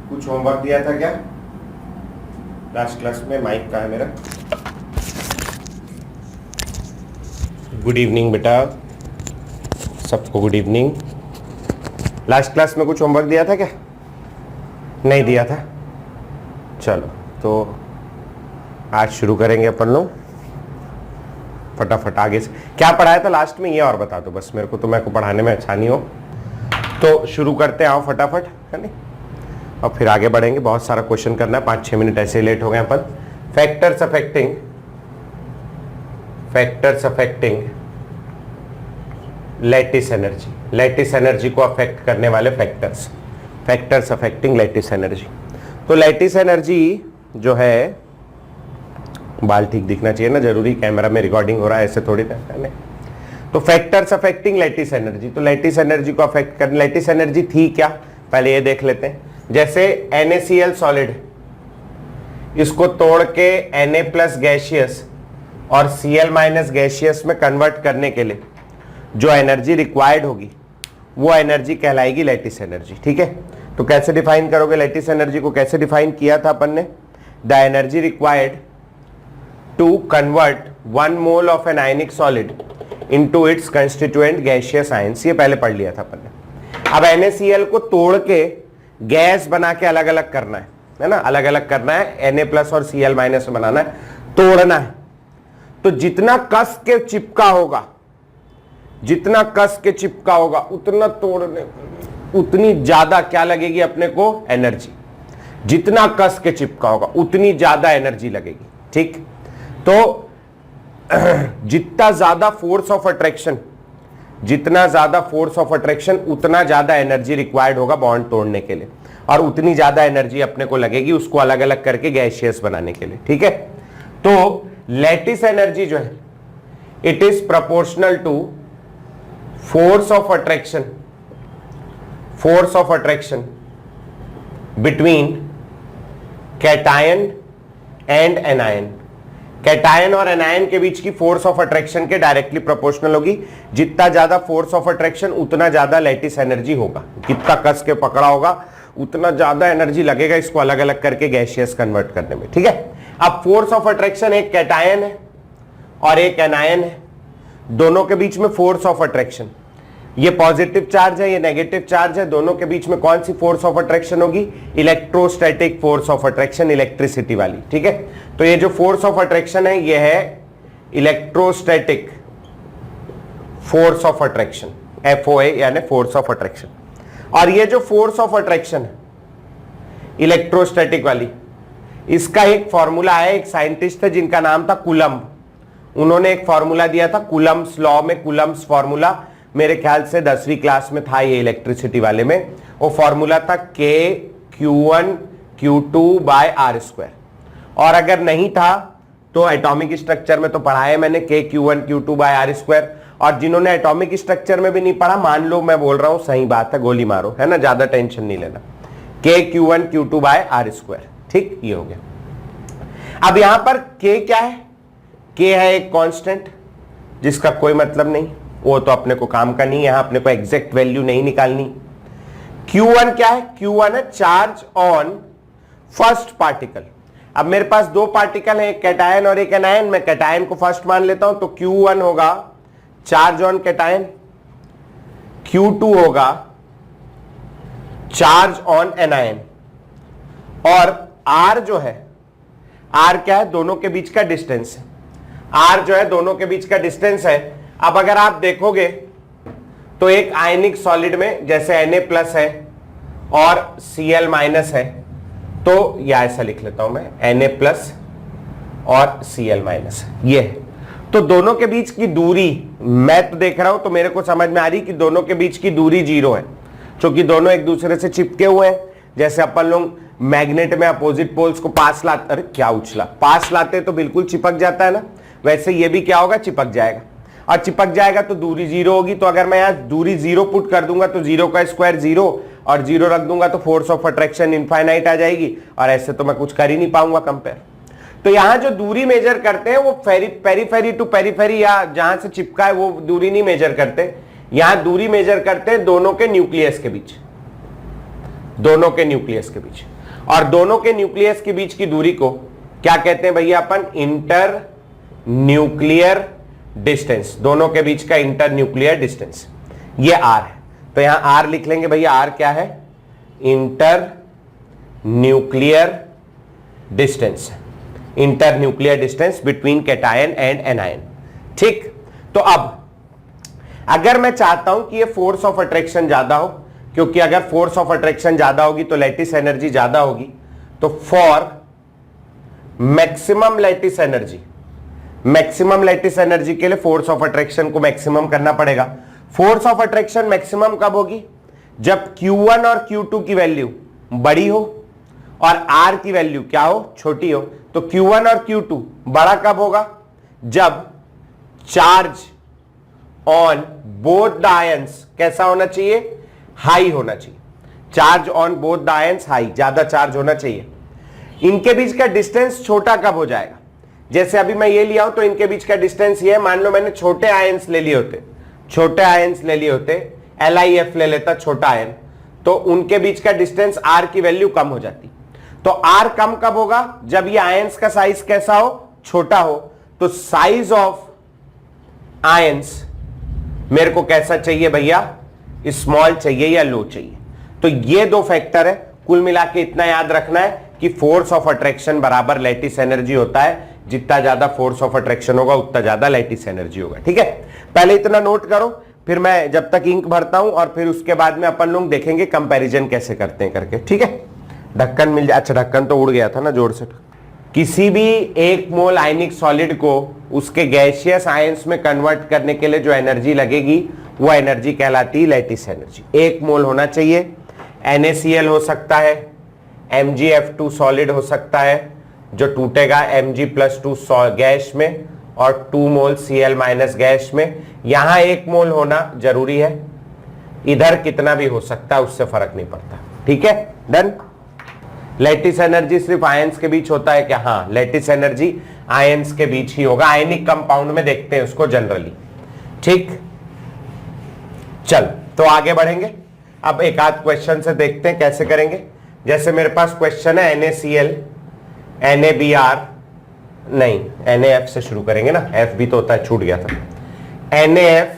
कुछ होमवर्क दिया था क्या लास्ट क्लास में? माइक कहाँ है मेरा? गुड इवनिंग बेटा, सबको गुड इवनिंग। लास्ट क्लास में कुछ होमवर्क दिया था क्या? नहीं दिया था। चलो तो आज शुरू करेंगे अपन लोग फटाफट। आगे से क्या पढ़ाया था लास्ट में ये और बता दो बस मेरे को पढ़ाने में अच्छा नहीं हो तो शुरू करते हैं। आओ फटाफट, है नहीं? और फिर आगे बढ़ेंगे। बहुत सारा क्वेश्चन करना है, 5-6 मिनट ऐसे लेट हो गए अपन। Factors affecting lattice energy. Lattice energy को अफेक्ट करने वाले फैक्टर्स अफेक्टिंग लैटिस एनर्जी। तो लैटिस एनर्जी जो है, बाल ठीक दिखना चाहिए ना, जरूरी कैमरा में रिकॉर्डिंग हो रहा है, ऐसे थोड़ी ना। तो फैक्टर्स अफेक्टिंग लैटिस एनर्जी, तो लैटिस एनर्जी को अफेक्ट कर। लैटिस एनर्जी थी क्या पहले ये देख लेते हैं। जैसे NaCl सॉलिड, इसको तोड़ के Na+ गैसियस और Cl- गैसियस में कन्वर्ट करने के लिए जो एनर्जी रिक्वायर्ड होगी वो एनर्जी कहलाएगी लैटिस एनर्जी। ठीक है, तो कैसे डिफाइन करोगे लैटिस एनर्जी को? कैसे डिफाइन किया था अपन ने? The energy required to convert 1 mole of an ionic solid into its constituent gaseous ions. ये पहले पढ़ लिया था अपन ने। अब NaCl को तोड़ के गैस बना के अलग अलग करना है ना, अलग अलग करना है, Na+ और Cl- में बनाना है, तोड़ना है। तो जितना कस के चिपका होगा उतना तोड़ने, उतनी ज्यादा क्या लगेगी अपने को? एनर्जी। जितना कस के चिपका होगा उतनी ज्यादा एनर्जी लगेगी। ठीक, तो जितना ज्यादा फोर्स ऑफ अट्रैक्शन उतना ज्यादा एनर्जी रिक्वायर्ड होगा बॉन्ड तोड़ने के लिए, और उतनी ज्यादा एनर्जी अपने को लगेगी उसको अलग अलग करके गैसियस बनाने के लिए। ठीक है, तो लैटिस एनर्जी जो है it is proportional to force of attraction between cation and anion. Cation और एनायन के बीच की फोर्स ऑफ अट्रैक्शन के डायरेक्टली प्रोपोर्शनल होगी। जितना ज्यादा फोर्स ऑफ अट्रैक्शन उतना ज्यादा लैटिस एनर्जी होगा। कितना कस के पकड़ा होगा उतना ज्यादा एनर्जी लगेगा इसको अलग अलग करके गैसियस कन्वर्ट करने में। ठीक है, अब फोर्स ऑफ अट्रैक्शन, एक कैटायन है और एक एनायन है, दोनों के बीच में फोर्स ऑफ अट्रैक्शन, ये पॉजिटिव चार्ज है, ये नेगेटिव चार्ज है, दोनों के बीच में कौन सी फोर्स ऑफ अट्रैक्शन होगी? Electrostatic force of attraction, electricity वाली। ठीक है, तो ये जो फोर्स ऑफ अट्रैक्शन है ये है electrostatic force of attraction, FOA यानी फोर्स ऑफ अट्रैक्शन। और ये जो फोर्स ऑफ अट्रैक्शन है इलेक्ट्रोस्टैटिक वाली, इसका एक फॉर्मूला है। एक साइंटिस्ट है जिनका नाम था कूलम्ब, उन्होंने एक फॉर्मूला दिया था कूलम्ब्स लॉ में। कूलम्ब्स फॉर्मूला मेरे ख्याल से 10वीं क्लास में था ये इलेक्ट्रिसिटी वाले में। वो फॉर्मूला था K(Q1Q2)/r²। और अगर नहीं था तो एटॉमिक स्ट्रक्चर में तो पढ़ा है मैंने, K(Q1Q2)/r²। और जिन्होंने एटॉमिक स्ट्रक्चर में भी नहीं पढ़ा, मान लो मैं बोल रहा हूं सही बात है, गोली मारो, है ना, ज्यादा टेंशन नहीं लेना। K(Q1Q2)/r²। ठीक, ये हो गया। अब यहां पर K क्या है? K है एक कांस्टेंट जिसका कोई मतलब नहीं, वो तो अपने को काम का नहीं, यहां अपने को एग्जैक्ट वैल्यू नहीं निकालनी। Q1 क्या है? Q1 है चार्ज ऑन फर्स्ट पार्टिकल। अब मेरे पास दो पार्टिकल हैं, एक कैटायन और एक एनायन। मैं कैटायन को फर्स्ट मान लेता हूं, तो Q1 होगा चार्ज ऑन कैटायन, Q2 होगा चार्ज ऑन एनायन, और R जो है, R क्या है? दोनों के बीच का डिस्टेंस है। R जो है दोनों के बीच का डिस्टेंस है। अब अगर आप देखोगे तो एक आयनिक सॉलिड में जैसे Na+ है और Cl- है, तो या ऐसा लिख लेता हूं मैं, Na+ और Cl-, ये है। तो दोनों के बीच की दूरी मैं तो देख रहा हूं तो मेरे को समझ में आ रही कि दोनों के बीच की दूरी 0 है, क्योंकि दोनों एक दूसरे से चिपके हुए हैं। जैसे अपन लोग मैग्नेट में अपोजिट पोल्स को पास लाते, अरे क्या उछला, पास लाते तो बिल्कुल चिपक जाता है ना, वैसे ये भी क्या होगा? चिपक जाएगा। और चिपक जाएगा तो दूरी 0 होगी। तो अगर मैं यहां दूरी 0 पुट कर दूंगा तो 0 का स्क्वायर 0 और 0 रख दूंगा तो फोर्स ऑफ अट्रैक्शन इनफाइनाइट आ जाएगी, और ऐसे तो मैं कुछ कर ही नहीं पाऊंगा कंपेयर। तो यहां जो दूरी मेजर करते हैं वो पेरीफेरी टू पेरीफेरी या जहां से चिपका है वो दूरी नहीं मेजर करते, यहां दूरी मेजर करते हैं दोनों के न्यूक्लियस के बीच, दोनों के न्यूक्लियस के बीच। और दोनों के न्यूक्लियस के बीच की दूरी को क्या कहते हैं भैया अपन? Inter nuclear distance. दोनों के बीच का इंटर न्यूक्लियर डिस्टेंस ये आर है। तो यहां आर लिख लेंगे भैया। आर क्या है? Inter nuclear distance. Inter nuclear distance between cation and anion. ठीक, तो अब अगर मैं चाहता हूं कि ये फोर्स ऑफ अट्रैक्शन ज्यादा हो, क्योंकि अगर फोर्स ऑफ अट्रैक्शन ज्यादा होगी तो लैटिस एनर्जी ज्यादा होगी, तो for maximum lattice energy, maximum lattice energy के लिए फोर्स ऑफ अट्रैक्शन को मैक्सिमम करना पड़ेगा। फोर्स ऑफ अट्रैक्शन मैक्सिमम कब होगी? जब Q1 और Q2 की वैल्यू बड़ी हो और R की वैल्यू क्या हो? छोटी हो। तो Q1 और Q2 बड़ा कब होगा? जब charge on both the ions कैसा होना चाहिए? हाई होना चाहिए। Charge on both the ions high, ज्यादा चार्ज होना चाहिए। इनके बीच का डिस्टेंस छोटा कब हो जाएगा? जैसे अभी मैं ये लिया हूं तो इनके बीच का डिस्टेंस ये है, मान लो मैंने छोटे आयंस ले लिए होते, छोटे आयंस ले लिए होते, LiF ले लेता छोटा आयन, तो उनके बीच का डिस्टेंस R की वैल्यू कम हो जाती। तो R कम कब होगा? जब ये आयंस का साइज कैसा हो? छोटा हो। तो साइज ऑफ आयंस मेरे को कैसा चाहिए भैया? स्मॉल चाहिए या लो चाहिए। तो ये दो फैक्टर है। कुल मिला के इतना याद रखना है कि फोर्स ऑफ अट्रैक्शन बराबर लैटिस एनर्जी होता है। जितना ज्यादा फोर्स ऑफ अट्रैक्शन होगा उतना ज्यादा लैटिस एनर्जी होगा। ठीक है, पहले इतना नोट करो, फिर मैं जब तक इंक भरता हूं और फिर उसके बाद में अपन लोग देखेंगे कंपैरिजन कैसे करते हैं करके। ठीक है, ढक्कन मिल जाए। अच्छा, ढक्कन तो उड़ गया था ना जोर से। किसी भी 1 मोल आयनिक सॉलिड को उसके गैसियस आयंस में कन्वर्ट करने के लिए जो एनर्जी लगेगी वो एनर्जी कहलाती है लैटिस एनर्जी। 1 मोल होना चाहिए। NaCl हो सकता है, MgF2 सॉलिड हो सकता है जो टूटेगा Mg+2 गैस में, और 2 मोल Cl- गैस में। यहां 1 मोल होना जरूरी है, इधर कितना भी हो सकता है, उससे फर्क नहीं पड़ता। ठीक है, डन। लैटिस एनर्जी सिर्फ आयंस के बीच होता है क्या? हाँ, लैटिस एनर्जी आयंस के बीच ही होगा। आयनिक कंपाउंड में देखते हैं उसको जनरली। ठीक, चल तो आगे बढ़ेंगे। अब एक आध क्वेश्चन से देखते हैं कैसे करेंगे। जैसे मेरे पास क्वेश्चन है NaCl, NaBr, नहीं NaF से शुरू करेंगे ना, F भी तो होता है, छूट गया था। NaF,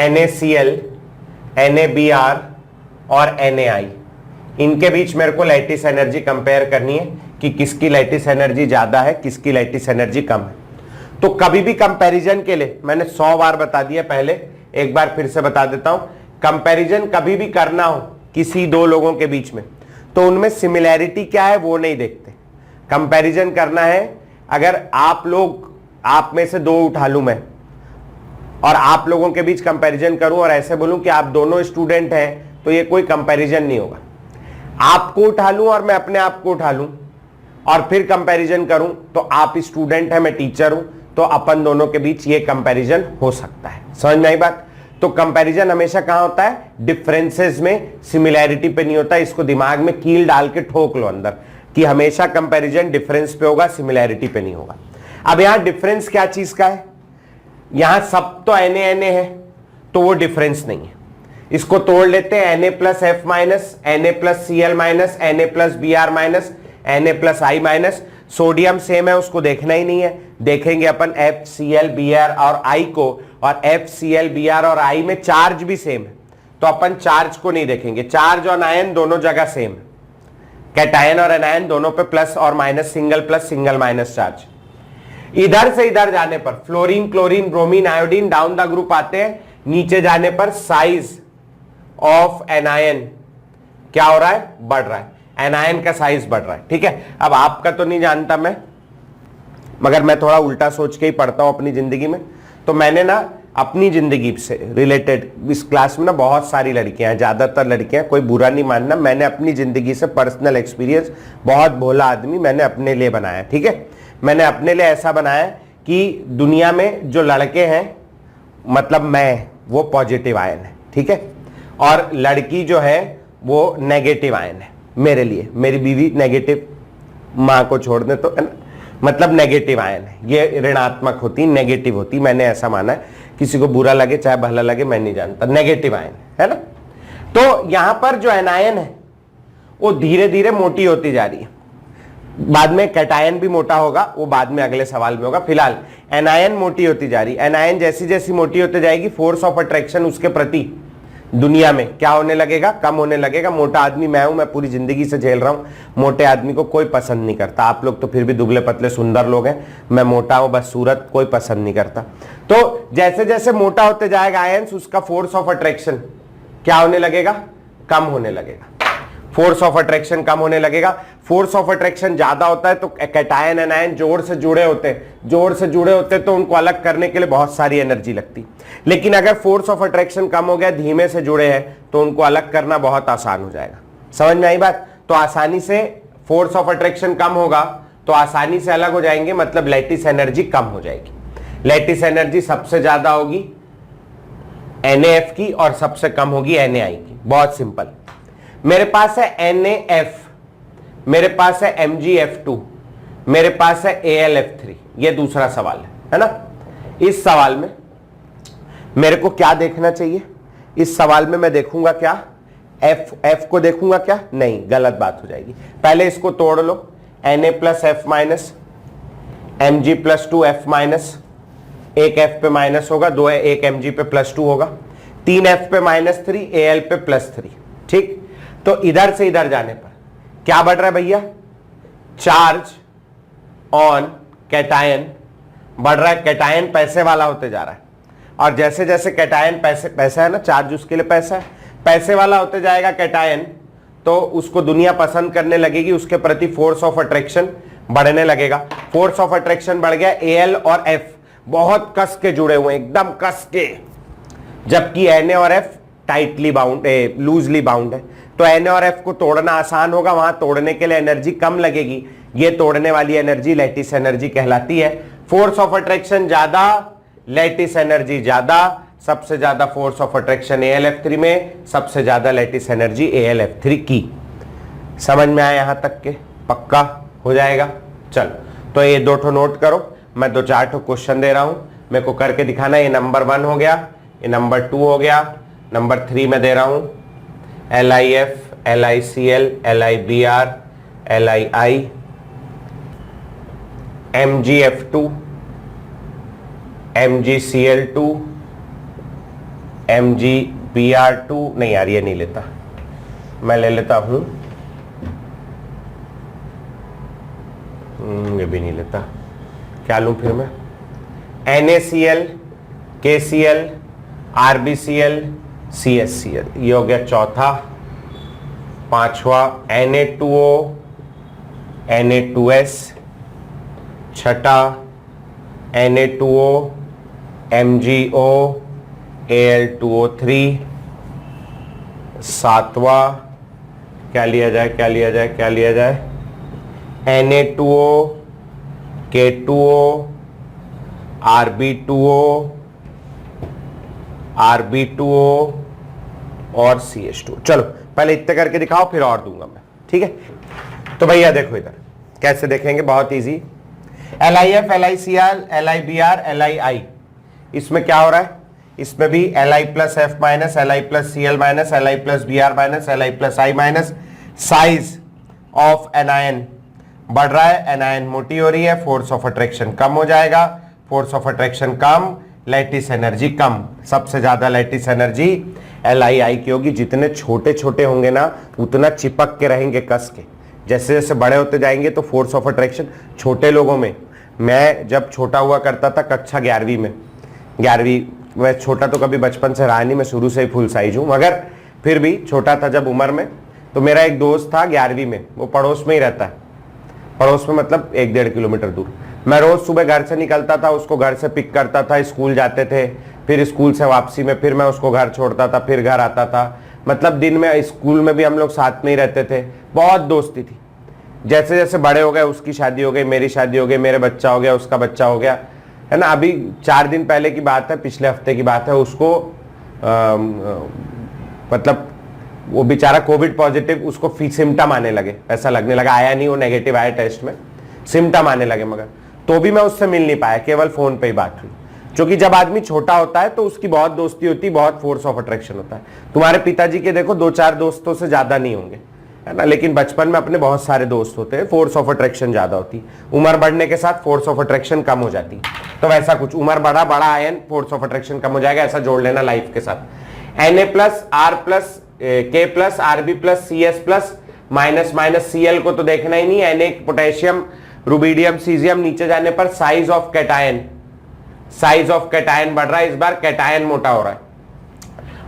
NaCl, NaBr और Na, इनके बीच मेरे को लैटिस एनर्जी कंपेयर करनी है कि किसकी लैटिस एनर्जी ज्यादा है, किसकी लैटिस एनर्जी कम है। तो कभी भी कंपैरिजन के लिए मैंने 100 बार बता दिया पहले, एक बार फिर से बता देता हूं। कंपैरिजन कभी भी करना हो किसी दो लोगों के बीच में, तो उनमें सिमिलैरिटी क्या है वो नहीं देखते। कंपैरिजन करना है, अगर आप लोग, आप में से 2 उठा लूं मैं और आप लोगों के बीच कंपैरिजन करूं और ऐसे बोलूं कि आप दोनों स्टूडेंट हैं, तो ये कोई कंपैरिजन नहीं होगा। आपको उठा लूं और मैं अपने आप को उठा लूं और फिर कंपैरिजन करूं, तो आप स्टूडेंट हैं, मैं टीचर हूं, तो अपन दोनों के बीच ये कंपैरिजन हो सकता है। समझ में आई बात? तो कंपैरिजन हमेशा कहां होता है? डिफरेंसेस में, सिमिलैरिटी पे नहीं होता। इसको दिमाग में कील डाल के ठोक लो अंदर कि हमेशा कंपैरिजन डिफरेंस पे होगा, सिमिलैरिटी पे नहीं होगा। अब यहां डिफरेंस क्या चीज का है? यहां सब तो Na है, तो वो डिफरेंस नहीं है। इसको तोड़ लेते हैं, Na+F-, Na+Cl-, Na+Br-, Na+I-। Sodium same है, उसको देखना ही नहीं है। देखेंगे अपन FCl, Br और I को, और FCl, Br और I में चार्ज भी सेम है, तो अपन चार्ज को नहीं देखेंगे। चार्ज और आयन दोनों जगह सेम है, कैटायन और एनायन दोनों पे प्लस और minus, single plus single minus charge. इधर से इधर जाने पर fluorine, chlorine, bromine, iodine down the group आते हैं। नीचे जाने पर साइज ऑफ एनायन क्या हो रहा है? बढ़ रहा है। एनायन का साइज बढ़ रहा है। ठीक है, अब आपका तो नहीं जानता मैं, मगर मैं थोड़ा उल्टा सोच के ही पढ़ता हूं अपनी जिंदगी में। तो मैंने ना अपनी जिंदगी से रिलेटेड, इस क्लास में ना बहुत सारी लड़कियां हैं, ज्यादातर लड़कियां, कोई बुरा नहीं मानना, मैंने अपनी जिंदगी से पर्सनल एक्सपीरियंस, बहुत भोला आदमी मैंने अपने लिए बनाया। ठीक है, मैंने अपने लिए ऐसा बनाया कि दुनिया में जो लड़के हैं, मतलब मैं, वो पॉजिटिव आयन है। ठीक है, और लड़की जो है वो नेगेटिव आयन है मेरे लिए। मेरी बीवी नेगेटिव, माँ को छोड़ दे तो, मतलब नेगेटिव आयन है। ये ऋणात्मक होती, नेगेटिव होती, मैंने ऐसा माना है। किसी को बुरा लगे चाहे भला लगे, मैं नहीं जानता, नेगेटिव आयन है ना। तो यहां पर जो एनायन है वो धीरे धीरे मोटी होती जा रही है। बाद में कैटायन भी मोटा होगा, वो बाद में अगले सवाल में होगा। फिलहाल एनायन मोटी होती जा रही है। एनायन जैसी जैसी मोटी होती जाएगी, फोर्स ऑफ अट्रैक्शन उसके प्रति दुनिया में क्या होने लगेगा, कम होने लगेगा। मोटा आदमी मैं हूं, मैं पूरी जिंदगी से झेल रहा हूं, मोटे आदमी को कोई पसंद नहीं करता। आप लोग तो फिर भी दुबले पतले सुंदर लोग हैं, मैं मोटा हूं बस सूरत, कोई पसंद नहीं करता। तो जैसे जैसे मोटा होते जाएगा आयंस, उसका फोर्स ऑफ अट्रैक्शन क्या होने लगेगा, कम होने लगेगा। फोर्स ऑफ अट्रैक्शन कम होने लगेगा। फोर्स ऑफ अट्रैक्शन ज्यादा होता है तो कैटायन एनायन जोड़ से जुड़े होते हैं, तो उनको अलग करने के लिए बहुत सारी एनर्जी लगती। लेकिन अगर फोर्स ऑफ अट्रैक्शन कम हो गया, धीमे से जुड़े हैं, तो उनको अलग करना बहुत आसान हो जाएगा। समझ में आई बात? तो आसानी से फोर्स ऑफ अट्रैक्शन कम होगा तो आसानी से अलग हो जाएंगे, मतलब लैटिस एनर्जी कम हो जाएगी। लैटिस एनर्जी सबसे ज्यादा होगी NaF की और सबसे कम होगी NaI की। बहुत सिंपल। मेरे पास है NaF, मेरे पास है MgF2, मेरे पास है AlF3। ये दूसरा सवाल है ना? इस सवाल में मेरे को क्या देखना चाहिए? इस सवाल में मैं देखूंगा क्या, F को देखूंगा क्या? नहीं, गलत बात हो जाएगी। पहले इसको तोड़ लो। Na plus F minus, Mg plus 2F minus, एक F पे माइनस होगा, दो है, एक Mg पे प्लस 2 होगा, 3F पे माइनस 3, Al पे प्लस 3। ठीक, तो इधर से इधर जाने पर क्या बढ़ रहा है भैया? चार्ज ऑन कैटायन बढ़ रहा है। कैटायन पैसे वाला होते जा रहा है, और जैसे जैसे कैटायन पैसा है ना, चार्ज उसके लिए पैसा है, पैसे वाला होते जाएगा कैटायन, तो उसको दुनिया पसंद करने लगेगी, उसके प्रति फोर्स ऑफ अट्रैक्शन बढ़ने लगेगा। फोर्स ऑफ अट्रैक्शन बढ़ गया। Al और F बहुत कस के जुड़े हुए, एकदम कस के, जबकि Na और F tightly bound, loosely bound है। तो Na और F को तोड़ना आसान होगा, वहां तोड़ने के लिए एनर्जी कम लगेगी। ये तोड़ने वाली एनर्जी लैटिस एनर्जी कहलाती है। फोर्स ऑफ अट्रैक्शन ज्यादा, लैटिस एनर्जी ज्यादा। सबसे ज्यादा फोर्स ऑफ अट्रैक्शन AlF3 में, सबसे ज्यादा लैटिस एनर्जी AlF3 की। समझ में आया यहां तक के? पक्का हो जाएगा। चलो, तो ये दो ठो नोट करो, मैं 2-4 ठो क्वेश्चन दे रहा हूं, मेरे को करके दिखाना। ये नंबर 1 हो गया, ये नंबर 2 हो गया, नंबर 3 में दे रहा हूं LIF, LICL, LIBR, LII, MgF2, MgCl2, MgBr2। नहीं यार, ये नहीं लेता, मैं ले लेता हूं, ये भी नहीं लेता। क्या लूं फिर मैं? NaCl, KCl, RbCl, CSCl। ये हो गया चौथा। पांचवा Na2O, Na2S। छठा Na2O, MgO, Al2O3। सातवा क्या लिया जाए, क्या लिया जाए, क्या लिया जाए? Na2O, K2O, Rb2O, Rb2O और CH2। चलो पहले इतने करके दिखाओ, फिर और दूंगा मैं, ठीक है? तो भैया देखो इधर कैसे देखेंगे, बहुत easy. LIF, LICL, LIBR, LII, इसमें क्या हो रहा है? इसमें भी Li plus F minus, Li plus Cl minus, Li plus Br minus, Li plus I minus. Size of anion बढ़ रहा है, एनायन मोटी हो रही है, फोर्स ऑफ अट्रैक्शन कम हो जाएगा। फोर्स ऑफ अट्रैक्शन कम, लैटिस एनर्जी कम। सबसे ज्यादा लैटिस एनर्जी LII की होगी। जितने छोटे छोटे होंगे ना, उतना चिपक के रहेंगे कस के। जैसे जैसे बड़े होते जाएंगे तो फोर्स ऑफ अट्रैक्शन छोटे लोगों में, मैं जब छोटा हुआ करता था कक्षा 11वीं में, 11वीं मैं छोटा तो कभी बचपन से रहा नहीं, मैं शुरू से ही फुल साइज हूँ, मगर फिर भी छोटा था जब उम्र में। तो मेरा एक दोस्त था 11वीं में, वो पड़ोस में ही रहता है, पड़ोस में मतलब 1-1.5 किलोमीटर दूर। मैं रोज सुबह घर से निकलता था, उसको घर से पिक करता था, स्कूल जाते थे, फिर स्कूल से वापसी में फिर मैं उसको घर छोड़ता था, फिर घर आता था। मतलब दिन में स्कूल में भी हम लोग साथ में ही रहते थे, बहुत दोस्ती थी। जैसे जैसे बड़े हो गए, उसकी शादी हो गई, मेरी शादी हो गई, मेरे बच्चा हो गया, उसका बच्चा हो गया, है ना। अभी 4 दिन पहले की बात है, पिछले हफ्ते की बात है, उसको मतलब वो बेचारा कोविड पॉजिटिव, उसको सिम्टम आने लगे, ऐसा लगने लगा, आया नहीं, वो नेगेटिव आया टेस्ट में, सिम्टम आने लगे, मगर तो भी मैं उससे मिल नहीं पाया, केवल फोन पे ही बात हुई। क्योंकि जब आदमी छोटा होता है तो उसकी बहुत दोस्ती होती है, बहुत फोर्स ऑफ अट्रैक्शन होता है। तुम्हारे पिताजी के देखो 2-4 दोस्तों से ज्यादा नहीं होंगे, है ना। लेकिन बचपन में अपने बहुत सारे दोस्त होते हैं, फोर्स ऑफ अट्रैक्शन ज्यादा होती है। उम्र बढ़ने के साथ फोर्स ऑफ अट्रैक्शन कम हो जाती है। तो वैसा कुछ उम्र बढ़ा बड़ा आयन फोर्स ऑफ अट्रैक्शन कम हो जाएगा, ऐसा जोड़ लेना लाइफ के साथ। Na plus R plus K plus RB plus C S plus minus minus Cl को तो देखना ही नहीं। Na पोटेशियम रुबिडियम सीजियम नीचे जाने पर size of cation, size of cation बढ़ रहा है, इस बार कैटायन मोटा हो रहा है।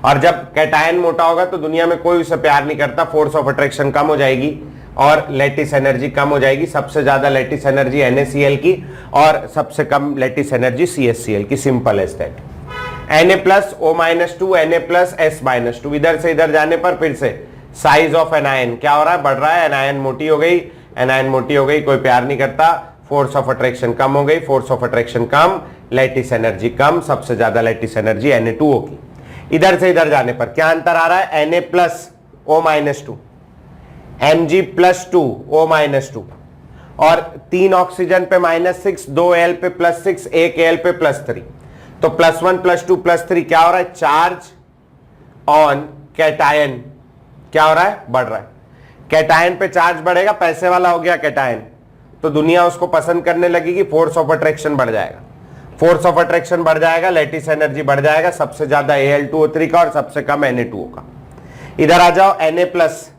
और जब कैटायन मोटा होगा तो दुनिया में कोई उसे प्यार नहीं करता, फोर्स ऑफ अट्रैक्शन कम हो जाएगी और लैटिस एनर्जी कम हो जाएगी। सबसे ज्यादा लैटिस एनर्जी NaCl की और सबसे कम लैटिस एनर्जी CsCl की, simple as that. Na plus O minus 2 Na plus S minus 2, इधर से इधर जाने पर फिर से साइज ऑफ एनायन क्या हो रहा है, बढ़ रहा है। एनायन मोटी हो गई, एनायन मोटी हो गई, कोई प्यार नहीं करता, फोर्स ऑफ अट्रैक्शन कम हो गई, फोर्स ऑफ अट्रैक्शन कम, लैटिस एनर्जी कम, सबसे ज्यादा लैटिस एनर्जी Na2O की। इधर से इधर जाने पर क्या अंतर आ रहा है, Na plus O minus 2, Mg plus 2 O minus 2, और 3 ऑक्सीजन पे -6, 2 Al पे +6, 1 Al पे +3, तो +1 +2 +3 क्या हो रहा है, चार्ज ऑन कैटायन क्या हो रहा है, बढ़ रहा है। कैटायन पे चार्ज बढ़ेगा, पैसे वाला हो गया कैटायन, तो दुनिया उसको पसंद करने लगेगी, फोर्स ऑफ अट्रैक्शन बढ़ जाएगा। फोर्स ऑफ अट्रैक्शन बढ़ जाएगा, लैटिस एनर्जी बढ़ जाएगा, सबसे ज्यादा Al2O3 का और सबसे कम Na2O का। इधर आ जाओ, Na plus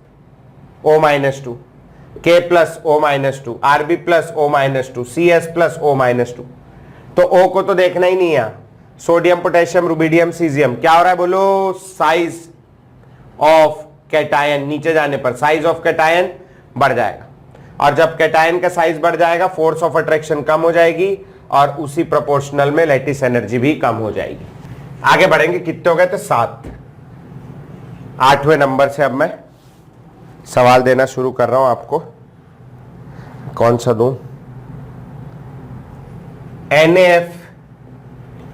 O minus 2, K plus O minus 2, Rb plus O minus 2, CS plus O minus 2, तो O को तो देखना ही नहीं है। सोडियम पोटेशियम रुबिडियम सीजियम क्या हो रहा है बोलो, साइज ऑफ कैटायन नीचे जाने पर साइज ऑफ कैटायन बढ़ जाएगा, और जब कैटायन का साइज बढ़ जाएगा फोर्स ऑफ अट्रैक्शन कम हो जाएगी और उसी प्रोपोर्शनल में लैटिस एनर्जी भी कम हो जाएगी। आगे बढ़ेंगे, कितने हो गए थे, 7। 8वें नंबर से अब मैं सवाल देना शुरू कर रहा हूं आपको। कौन सा दूं, NaF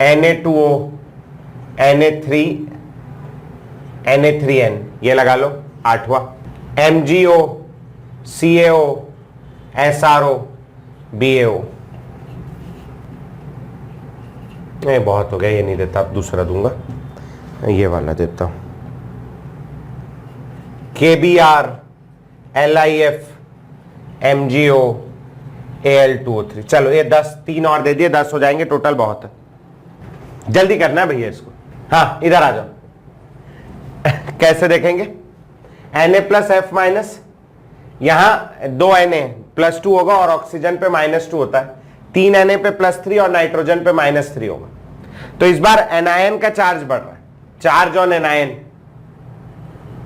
Na2O Na3 Na3N ये लगा लो 8वां, MgO CaO SRO BaO। नहीं बहुत हो गया, ये नहीं देता, अब दूसरा दूंगा, ये वाला देता हूं, KBr LIF MgO Al2O3। चलो ये 10, 3 और दे दिए, 10 हो जाएंगे टोटल, बहुत है, जल्दी करना है भैया इसको। हाँ इधर आ जाओ कैसे देखेंगे, Na प्लस F माइनस, यहां 2 Na +2 होगा और ऑक्सीजन पे -2 होता है, 3 Na पे +3 और नाइट्रोजन पे -3 होगा, तो इस बार एनायन का चार्ज बढ़ रहा है, charge on anion,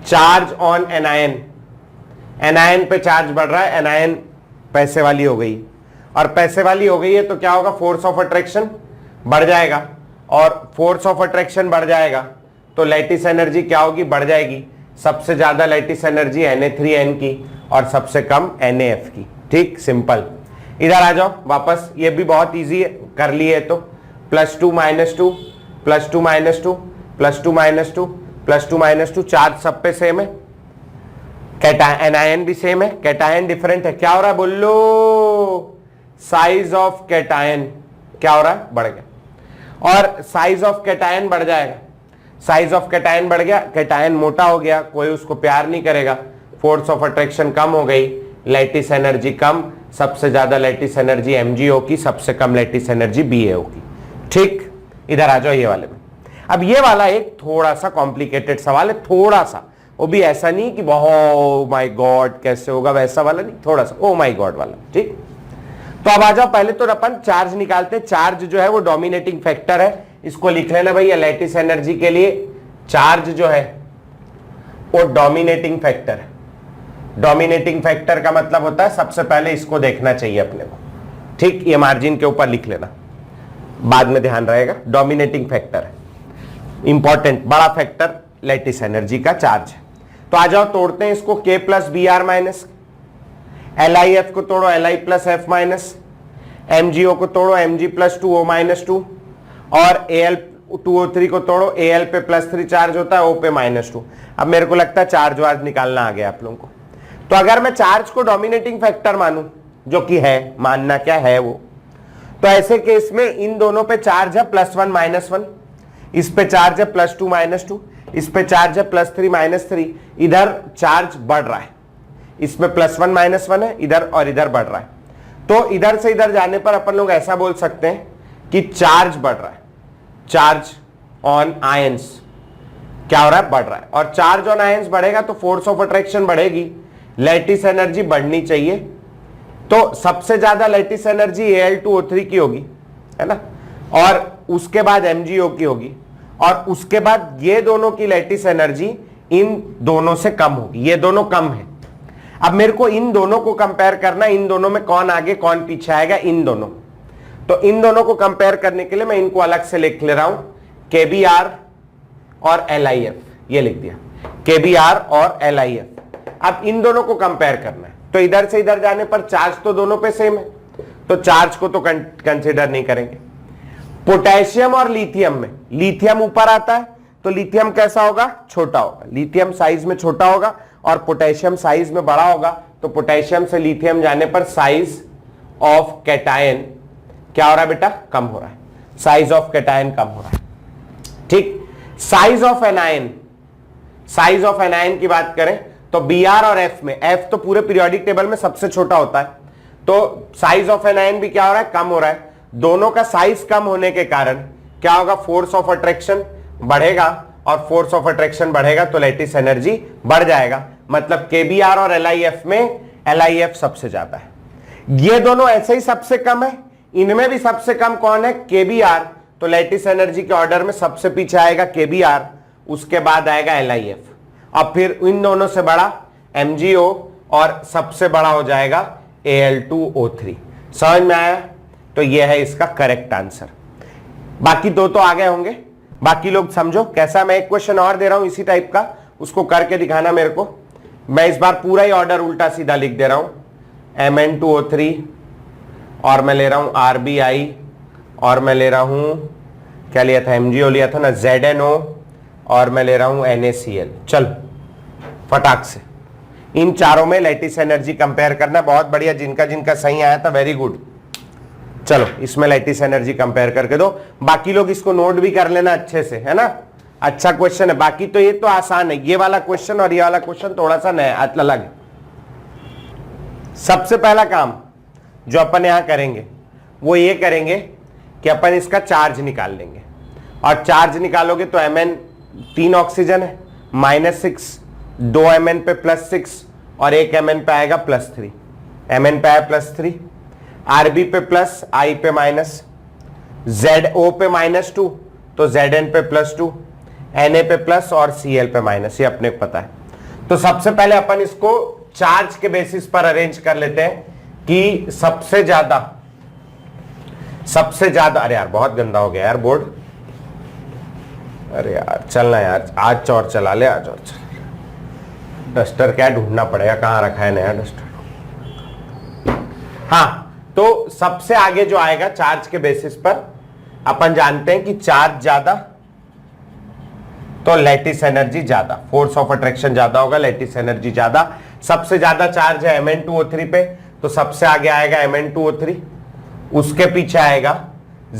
charge on anion, anion पे चार्ज बढ़ रहा है, एनायन पैसे वाली हो गई, और पैसे वाली हो गई है तो क्या होगा, फोर्स ऑफ अट्रैक्शन बढ़ जाएगा, और फोर्स ऑफ अट्रैक्शन बढ़ जाएगा तो लैटिस एनर्जी क्या होगी, बढ़ जाएगी। सबसे ज्यादा लैटिस एनर्जी Na3N की और सबसे कम NaF की। ठीक, सिंपल। इधर आ जाओ वापस, ये भी बहुत इजी है, कर लिए तो, +2 -2 +2 -2 +2 -2 +2 -2, चार्ज सब पे सेम है, एनायन भी सेम है, कैटायन डिफरेंट है, क्या हो रहा है बोलो, साइज ऑफ कैटायन क्या हो रहा है, बढ़ गया, और साइज ऑफ कैटायन बढ़ जाएगा, साइज ऑफ कैटायन बढ़ गया, कैटायन मोटा हो गया, कोई उसको प्यार नहीं करेगा, फोर्स ऑफ अट्रैक्शन कम हो गई, लैटिस एनर्जी कम, सबसे ज्यादा लैटिस एनर्जी MgO की, सबसे कम लैटिस एनर्जी BaO की। ठीक, इधर आ जाओ ये वाले में। अब ये वाला एक थोड़ा सा कॉम्प्लिकेटेड सवाल है, थोड़ा सा, वो भी ऐसा नहीं कि ओह माय गॉड कैसे होगा, वैसा वाला नहीं, थोड़ा सा ओ माय गॉड वाला। ठीक, तो अब आ जाओ, पहले तो अपन चार्ज निकालते हैं। चार्ज जो है वो डोमिनेटिंग फैक्टर है, इसको लिख लेना भैया, लैटिस एनर्जी के लिए चार्ज जो है वो डोमिनेटिंग फैक्टर है। डोमिनेटिंग फैक्टर का मतलब होता है, सबसे पहले इसको देखना चाहिए अपने को। ठीक, ये मार्जिन के ऊपर लिख लेना, बाद में ध्यान रहेगा, डोमिनेटिंग फैक्टर है, इंपॉर्टेंट, बड़ा फैक्टर लैटिस एनर्जी का चार्ज है। तो आ जाओ तोड़ते हैं इसको, K plus BR minus, LIF को तोड़ो Li plus F minus, MgO को तोड़ो Mg प्लस 2O माइनस 2, और Al2O3 को तोड़ो, Al पे +3 चार्ज होता है, O पे -2। अब मेरे को लगता है चार्ज वार्ज निकालना आ गया आप लोगों को। तो अगर मैं चार्ज को डोमिनेटिंग फैक्टर मानूं, जो कि है, मानना क्या है वो, तो ऐसे केस में इन दोनों पे चार्ज है +1 -1, इस पे चार्ज है +2 -2, इस पे चार्ज है +3 -3, इधर चार्ज बढ़ रहा है, इसमें +1 -1 है इधर और इधर बढ़ रहा है। तो इधर से इधर जाने पर अपन लोग ऐसा बोल सकते हैं कि चार्ज बढ़ रहा है, चार्ज ऑन आयंस क्या हो रहा है, बढ़ रहा है। और चार्ज ऑन आयंस बढ़ेगा तो फोर्स ऑफ अट्रैक्शन बढ़ेगी, लैटिस एनर्जी बढ़नी चाहिए। तो सबसे ज्यादा लैटिस एनर्जी Al2O3 की होगी, है ना, और उसके बाद MgO की होगी, और उसके बाद ये दोनों की लैटिस एनर्जी इन दोनों से कम होगी, ये दोनों कम है। अब मेरे को इन दोनों को कंपेयर करना, इन दोनों में कौन आगे कौन पीछे आएगा, इन दोनों। तो इन दोनों को कंपेयर करने के लिए मैं इनको अलग से लिख ले रहा हूं, KBR और LIF, ये लिख दिया KBR और LIF। अब इन दोनों को कंपेयर करना है, तो इधर से इधर जाने पर चार्ज तो दोनों पे सेम है, तो चार्ज को तो कंसीडर नहीं करेंगे। पोटेशियम और लिथियम में, लिथियम ऊपर आता है तो लिथियम कैसा होगा, छोटा होगा, लिथियम साइज में छोटा होगा और पोटेशियम साइज में बड़ा होगा। तो पोटेशियम से लिथियम जाने पर साइज ऑफ कैटायन क्या हो रहा है बेटा, कम हो रहा है, साइज ऑफ कैटायन कम हो रहा है। ठीक, size of anion, size of anion की बात करें तो Br और F में, F तो पूरे पीरियोडिक टेबल में सबसे छोटा होता है, तो साइज ऑफ एनायन भी क्या हो रहा है, कम हो रहा है। दोनों का साइज कम होने के कारण क्या होगा, फोर्स ऑफ अट्रैक्शन बढ़ेगा, और फोर्स ऑफ अट्रैक्शन बढ़ेगा तो लैटिस एनर्जी बढ़ जाएगा। मतलब KBR और LIF में LIF सबसे ज्यादा है। ये दोनों ऐसे ही सबसे कम है, इनमें भी सबसे कम कौन है, KBR। तो लैटिस एनर्जी के ऑर्डर में सबसे पीछे आएगा KBR, उसके बाद आएगा LIF, अब फिर इन दोनों से बड़ा MgO, और सबसे बड़ा हो जाएगा Al2O3। समझ में आया? तो यह है इसका करेक्ट आंसर। बाकी दो तो आ गए होंगे, बाकी लोग समझो कैसा। मैं एक क्वेश्चन और दे रहा हूं इसी टाइप का, उसको करके दिखाना मेरे को। मैं इस बार पूरा ही ऑर्डर उल्टा सीधा लिख दे रहा हूं, Mn2O3, और मैं ले रहा हूं RBI, और मैं ले रहा हूं क्या लिया था, MgO लिया था ना, ZNO, और मैं ले रहा हूं NaCl। चल फटाक से इन चारों में लैटिस एनर्जी कंपेयर करना, बहुत बढ़िया। जिनका जिनका सही आया था वेरी गुड। चलो इसमें लैटिस एनर्जी कंपेयर करके दो, बाकी लोग इसको नोट भी कर लेना अच्छे से, है ना। अच्छा क्वेश्चन है, बाकी तो ये तो आसान है, ये वाला क्वेश्चन और ये वाला क्वेश्चन थोड़ा सा नया अलग है। सबसे पहला काम जो अपन यहां करेंगे वो ये करेंगे कि अपन इसका चार्ज निकाल लेंगे, और चार्ज निकालोगे तो Mn 3 ऑक्सीजन है, -6, 2 Mn पे +6 और 1 Mn पे आएगा +3। Mn पे आया +3, Rb पे प्लस, I पे माइनस, ZO पे -2 तो Zn पे +2, Na पे प्लस और Cl पे माइनस, ये अपने को पता है। तो सबसे पहले अपन इसको चार्ज के बेसिस पर अरेंज कर लेते हैं कि सबसे ज्यादा, अरे यार बहुत गंदा हो गया यार बोर्ड, अरे यार चलना यार, आज और चला ले, आज और चला। डस्टर क्या ढूंढना पड़ेगा, कहां रखा है नया डस्टर। हाँ, तो सबसे आगे जो आएगा चार्ज के बेसिस पर, अपन जानते हैं कि चार्ज ज्यादा तो लैटिस एनर्जी ज्यादा, फोर्स ऑफ अट्रैक्शन ज्यादा होगा, लैटिस एनर्जी ज्यादा। सबसे ज्यादा चार्ज है Mn2O3 पे, तो सबसे आगे आएगा Mn2O3, उसके पीछे आएगा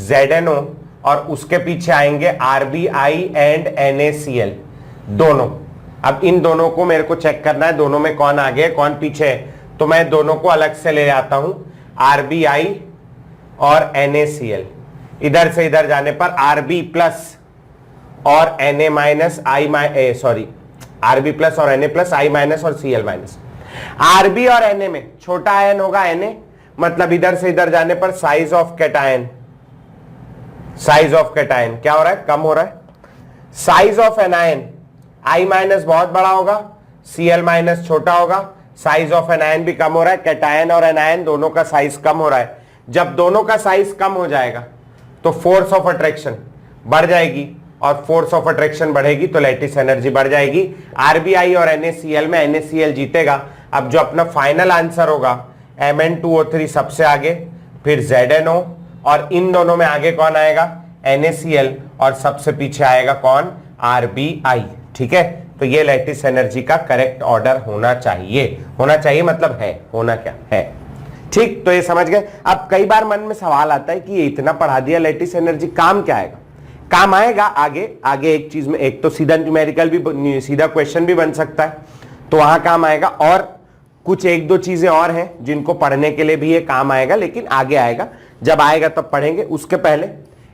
ZNO, और उसके पीछे आएंगे RBI एंड NaCl दोनों। अब इन दोनों को मेरे को चेक करना है, दोनों में कौन आगे है कौन पीछे है, तो मैं दोनों को अलग से ले आता हूं, RBI और NaCl। इधर से इधर जाने पर Rb प्लस और Na माइनस Rb प्लस और Na प्लस, I माइनस और Cl माइनस। Rb और Na में छोटा आयन होगा Na, मतलब इधर से इधर जाने पर साइज ऑफ कैटायन, क्या हो रहा है, कम हो रहा है। Size of anion, I minus बहुत बड़ा होगा, Cl माइनस छोटा होगा, साइज ऑफ एनायन भी कम हो रहा है। कैटायन और एनायन दोनों का साइज कम हो रहा है। जब दोनों का साइज कम हो जाएगा तो फोर्स ऑफ अट्रैक्शन बढ़ जाएगी, और फोर्स ऑफ अट्रैक्शन बढ़ेगी तो लैटिस एनर्जी बढ़ जाएगी। RBI और NaCl में NaCl जीतेगा। अब जो अपना फाइनल आंसर होगा Mn2O3 सबसे आगे, फिर ZNO, और इन दोनों में आगे कौन आएगा, NaCl, और सबसे पीछे आएगा कौन, RBI। ठीक है, तो ये लैटिस एनर्जी का करेक्ट ऑर्डर होना चाहिए मतलब है, होना क्या है। ठीक, तो ये समझ गए। अब कई बार मन में सवाल आता है कि ये इतना पढ़ा दिया लैटिस एनर्जी, काम क्या आएगा। काम आएगा आगे एक चीज में, एक तो सीधा न्यूमेरिकल भी, सीधा क्वेश्चन भी बन सकता है, तो वहां काम आएगा। और कुछ एक दो चीजें और हैं जिनको पढ़ने के लिए भी ये काम आएगा, लेकिन आगे आएगा, जब आएगा तब पढ़ेंगे। उसके पहले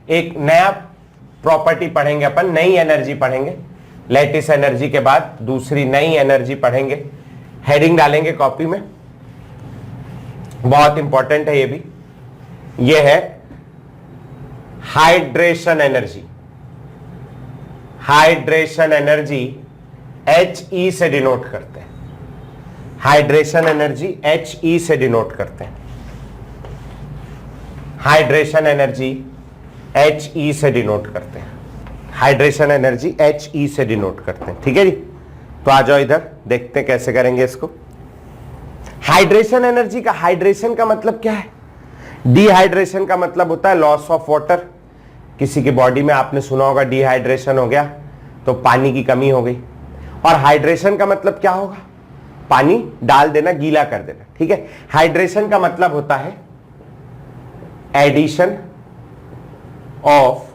एक नया प्रॉपर्टी पढ़ेंगे अपन, नई एनर्जी पढ़ेंगे। लैटिस एनर्जी के बाद दूसरी नई एनर्जी पढ़ेंगे, हेडिंग डालेंगे कॉपी में, बहुत इंपॉर्टेंट है ये भी। ये है hydration energy. Hydration energy HE से डिनोट करते हैं। हाइड्रेशन एनर्जी HE से डिनोट करते हैं। हाइड्रेशन एनर्जी HE से डिनोट करते हैं। हाइड्रेशन एनर्जी HE से डिनोट करते हैं। ठीक है जी, तो आ जाओ इधर, देखते हैं कैसे करेंगे इसको। हाइड्रेशन एनर्जी का, हाइड्रेशन का मतलब क्या है? डिहाइड्रेशन का मतलब होता है लॉस ऑफ वाटर। किसी की बॉडी में आपने सुना होगा डिहाइड्रेशन हो गया तो पानी की कमी हो गई। और हाइड्रेशन का मतलब क्या होगा? पानी डाल देना, गीला कर देना। ठीक है, हाइड्रेशन का मतलब होता है एडिशन ऑफ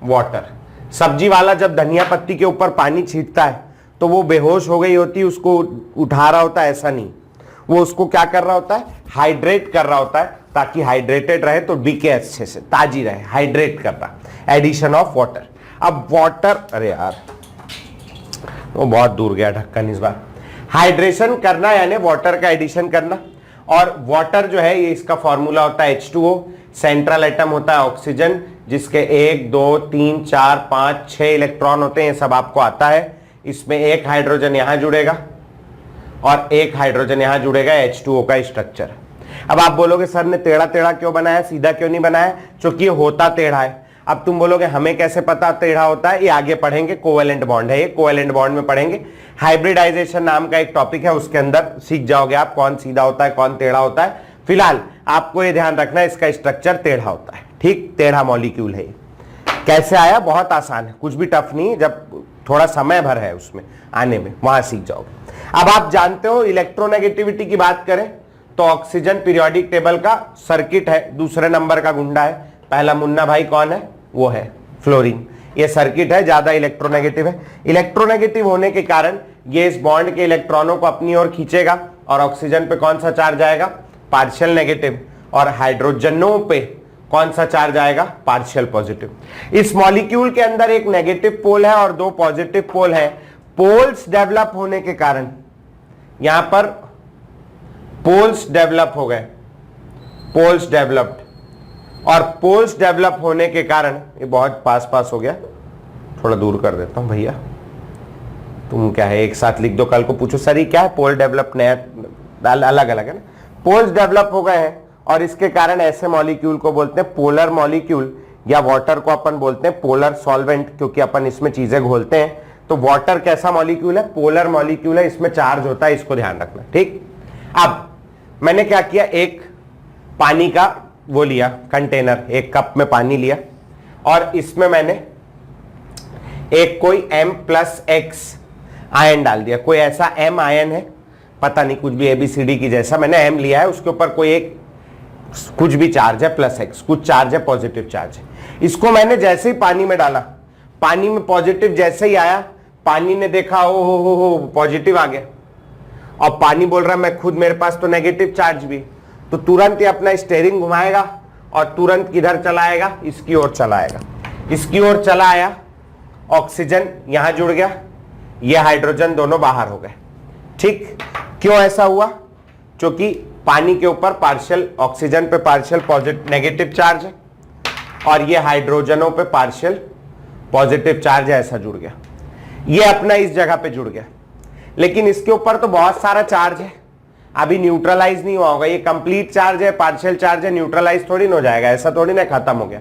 वाटर। सब्जी वाला जब धनिया पत्ती के ऊपर पानी छींटता है तो वो बेहोश हो गई होती है, उसको उठा रहा होता है, ऐसा नहीं, वो उसको क्या कर रहा होता है? हाइड्रेट कर रहा होता है, ताकि हाइड्रेटेड रहे तो डीके अच्छे से, ताजी रहे, हाइड्रेट करना, एडिशन ऑफ वाटर। अब वाटर, अरे यार वो बहुत दूर गया ढक्कन इस बार। हाइड्रेशन करना यानी वाटर का एडिशन करना। और वाटर जो है ये इसका फॉर्मूला होता है H2O, सेंट्रल एटम होता है ऑक्सीजन, जिसके 1 2 3 4 5 6 इलेक्ट्रॉन होते हैं, ये सब आपको आता है। इसमें एक हाइड्रोजन यहां जुड़ेगा और एक हाइड्रोजन यहां जुड़ेगा, H2O का स्ट्रक्चर। अब आप बोलोगे सर ने टेढ़ा टेढ़ा क्यों बनाया, सीधा क्यों नहीं बनाया? क्योंकि ये होता टेढ़ा है। अब तुम बोलोगे हमें कैसे पता टेढ़ा होता है? ये आगे पढ़ेंगे, कोवेलेंट बॉन्ड है ये, कोवेलेंट बॉन्ड में पढ़ेंगे। हाइब्रिडाइजेशन नाम का एक टॉपिक है, उसके अंदर सीख जाओगे आप कौन सीधा होता है कौन टेढ़ा होता है। फिलहाल आपको ये ध्यान रखना है इसका स्ट्रक्चर टेढ़ा होता है। ठीक, टेढ़ा मॉलिक्यूल है। कैसे आया? बहुत आसान है, कुछ भी टफ नहीं, जब थोड़ा समय भर है उसमें आने में, वहां सीख जाओगे। अब आप जानते हो इलेक्ट्रोनेगेटिविटी की बात करें तो ऑक्सीजन पीरियोडिक टेबल का सर्किट है, दूसरे नंबर का गुंडा है। पहला मुन्ना भाई कौन है? वो है फ्लोरीन। ये सर्किट है, ज्यादा इलेक्ट्रोनेगेटिव है। इलेक्ट्रोनेगेटिव होने के कारण ये इस बॉन्ड के इलेक्ट्रॉनों को अपनी ओर खींचेगा और ऑक्सीजन पे कौन सा चार्ज आएगा? Partial negative. और हाइड्रोजनों पे कौन सा चार्ज आएगा? Partial positive. इस मॉलिक्यूल के अंदर एक नेगेटिव पोल है और दो पॉजिटिव पोल है। पोल्स डेवलप होने के कारण यहां पर पोल्स डेवलप हो गए, पोल्स डेवलप्ड। और पोल्स डेवलप होने के कारण, ये बहुत पास पास हो गया, थोड़ा दूर कर देता हूं भैया। तुम क्या है एक साथ लिख दो, कल को पूछो सर ये क्या है? पोल डेवलप नया, अलग अलग है ना। पोल्स डेवलप हो गए हैं और इसके कारण ऐसे मॉलिक्यूल को बोलते हैं पोलर मॉलिक्यूल, या वाटर को अपन बोलते हैं पोलर सॉल्वेंट, क्योंकि अपन इसमें चीजें घोलते हैं। तो वाटर कैसा मॉलिक्यूल है? पोलर मॉलिक्यूल है, इसमें चार्ज होता है, इसको ध्यान रखना। ठीक, अब मैंने क्या किया, एक पानी का वो लिया कंटेनर, एक कप में पानी लिया और इसमें मैंने एक कोई M+X आयन डाल दिया। कोई ऐसा M आयन है, पता नहीं कुछ भी ABCD की जैसा, मैंने M लिया है, उसके ऊपर कोई एक कुछ भी चार्ज है +X, कुछ चार्ज है, पॉजिटिव चार्ज है। इसको मैंने जैसे ही पानी में डाला, पानी में पॉजिटिव जैसे ही आया, पानी ने देखा ओ हो पॉजिटिव आ गया, और पानी बोल रहा है मैं खुद, मेरे पास तो नेगेटिव चार्ज भी, तो तुरंत ही अपना स्टीयरिंग घुमाएगा और तुरंत किधर चलाएगा? इसकी ओर चलाएगा। इसकी ओर चला आया, ऑक्सीजन यहां जुड़ गया, ये हाइड्रोजन दोनों बाहर हो गए। ठीक, क्यों ऐसा हुआ? क्योंकि पानी के ऊपर पार्शियल, ऑक्सीजन पे पार्शियल पॉजिटिव नेगेटिव चार्ज है और ये हाइड्रोजनों पे पार्शियल पॉजिटिव चार्ज है, ऐसा जुड़ गया। ये अपना इस जगह पे जुड़ गया, लेकिन इसके ऊपर तो बहुत सारा चार्ज है, अभी न्यूट्रलाइज नहीं हुआ होगा। ये कंप्लीट चार्ज है, पार्शियल चार्ज है, न्यूट्रलाइज थोड़ी ना हो जाएगा, ऐसा थोड़ी ना खत्म हो गया,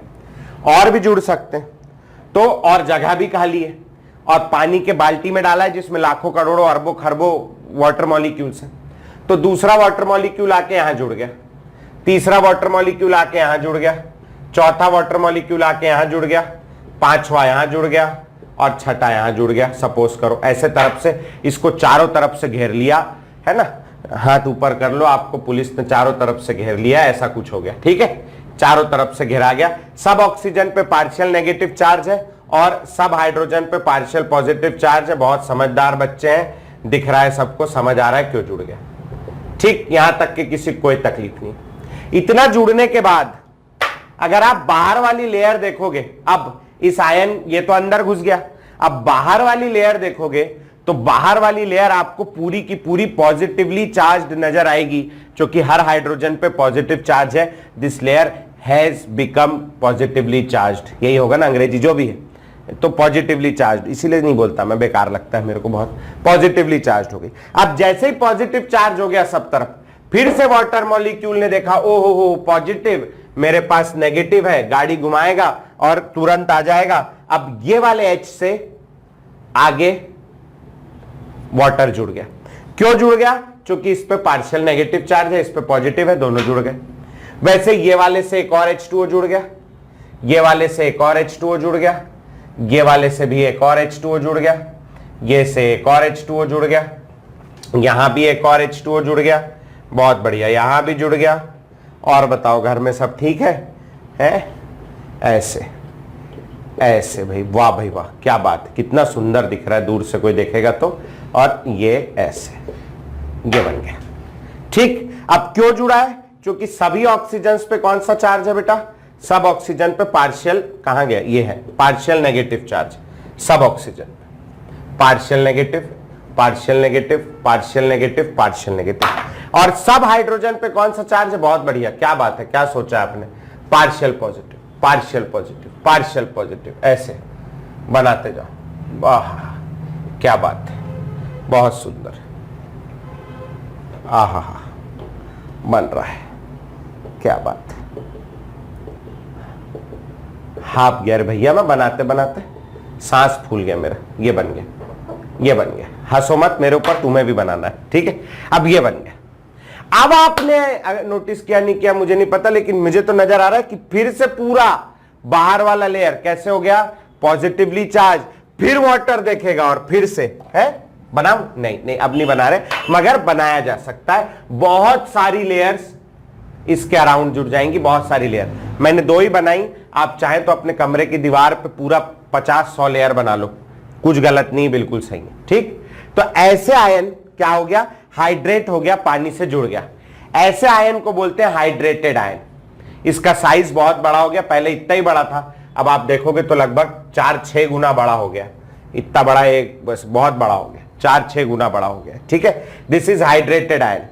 और भी जुड़ सकते हैं। तो और जगह भी खाली है और पानी के बाल्टी में डाला है जिसमें लाखों करोड़ों अरबों खरबों वाटर मॉलिक्यूल्स हैं। तो दूसरा वाटर मॉलिक्यूल आके यहां जुड़ गया, तीसरा वाटर मॉलिक्यूल आके यहां जुड़ गया, चौथा वाटर मॉलिक्यूल आके यहां जुड़ गया, पांचवा यहां जुड़ गया और छठा यहां जुड़ गया। सपोज करो ऐसे तरफ से इसको चारों तरफ से घेर लिया है ना, हाथ ऊपर कर लो, आपको पुलिस ने चारों तरफ से घेर लिया, ऐसा कुछ हो गया। ठीक है, चारों तरफ से घेरा गया। सब ऑक्सीजन पे पार्शियल नेगेटिव चार्ज है और सब हाइड्रोजन पे पार्शियल पॉजिटिव चार्ज है। बहुत समझदार बच्चे हैं, दिख रहा है सबको, समझ आ रहा है क्यों जुड़ गया। ठीक, यहां तक कि किसी को कोई तकलीफ नहीं। इतना जुड़ने के बाद अगर आप बाहर वाली लेयर देखोगे, अब इस आयन ये तो अंदर घुस गया, अब बाहर वाली लेयर देखोगे तो बाहर वाली लेयर आपको पूरी की पूरी पॉजिटिवली चार्ज्ड नजर आएगी, क्योंकि हर हाइड्रोजन पे पॉजिटिव चार्ज है। This layer has become positively charged, यही होगा ना अंग्रेजी जो भी है, तो पॉजिटिवली चार्ज्ड, इसीलिए नहीं बोलता मैं, बेकार लगता है मेरे को बहुत। पॉजिटिवली चार्ज हो गई। अब जैसे ही पॉजिटिव चार्ज हो गया सब तरफ, फिर से वाटर मॉलिक्यूल ने देखा ओहो हो पॉजिटिव, मेरे पास नेगेटिव है, गाड़ी घुमाएगा और तुरंत आ जाएगा। अब ये वाले H से आगे वाटर जुड़ गया। क्यों जुड़ गया? क्योंकि इस पे पार्शियल नेगेटिव चार्ज है, इस पे पॉजिटिव है, दोनों जुड़ गए। वैसे ये वाले से एक और H2O जुड़ गया, ये वाले से एक और H2O जुड़ गया, ये वाले से भी एक और H2O जुड़ गया, ये से एक और H2O जुड़ गया, यहां भी एक और H2O जुड़ गया। बहुत बढ़िया, यहां भी जुड़ गया। और बताओ घर में सब ठीक है? ऐसे ऐसे भाई, वाह भाई वाह, क्या बात है, कितना सुंदर दिख रहा है दूर से कोई देखेगा तो। और ये ऐसे, ये बन गया। ठीक, अब क्यों जुड़ा है? क्योंकि सभी ऑक्सीजन पे कौन सा चार्ज है बेटा? सब ऑक्सीजन पे पार्शियल, कहां गया, ये है पार्शियल नेगेटिव चार्ज। सब oxygen partial negative, partial negative, partial negative, partial negative. और सब हाइड्रोजन पे कौन सा चार्ज है? बहुत बढ़िया, क्या बात है, क्या सोचा आपने? Partial positive, partial positive, partial positive, ऐसे बनाते जाओ। वाह क्या बात है, बहुत सुंदर। आहा हा, बन रहा है, क्या बात है। हाफ गियर भैया, मैं बनाते बनाते सांस फूल गया मेरा। ये बन गया, ये बन गया। हंसो मत मेरे ऊपर, तुम्हें भी बनाना है, ठीक है। अब ये बन गया। अब आपने नोटिस किया नहीं किया मुझे नहीं पता, लेकिन मुझे तो नजर आ रहा है कि फिर से पूरा बाहर वाला लेयर कैसे हो गया? Positively charge. फिर वाटर देखेगा और फिर से है। बनाऊं? नहीं नहीं, अब नहीं बना रहे, मगर बनाया जा सकता है। बहुत सारी लेयर्स इसके अराउंड जुड़ जाएंगी, बहुत सारी लेयर। मैंने 2 ही बनाई, आप चाहें तो अपने कमरे की दीवार पे पूरा 50-100 लेयर बना लो, कुछ गलत नहीं, बिल्कुल सही है। ठीक, तो ऐसे आयन क्या हो गया? हाइड्रेट हो गया, पानी से जुड़ गया। ऐसे आयन को बोलते हैं हाइड्रेटेड आयन। इसका साइज बहुत बड़ा हो गया, पहले इतना ही बड़ा था, अब आप देखोगे तो लगभग 4-6 गुना बड़ा हो गया। इतना बड़ा एक बस बहुत बड़ा हो गया, 4-6 गुना बड़ा हो गया। ठीक है, this is hydrated ion.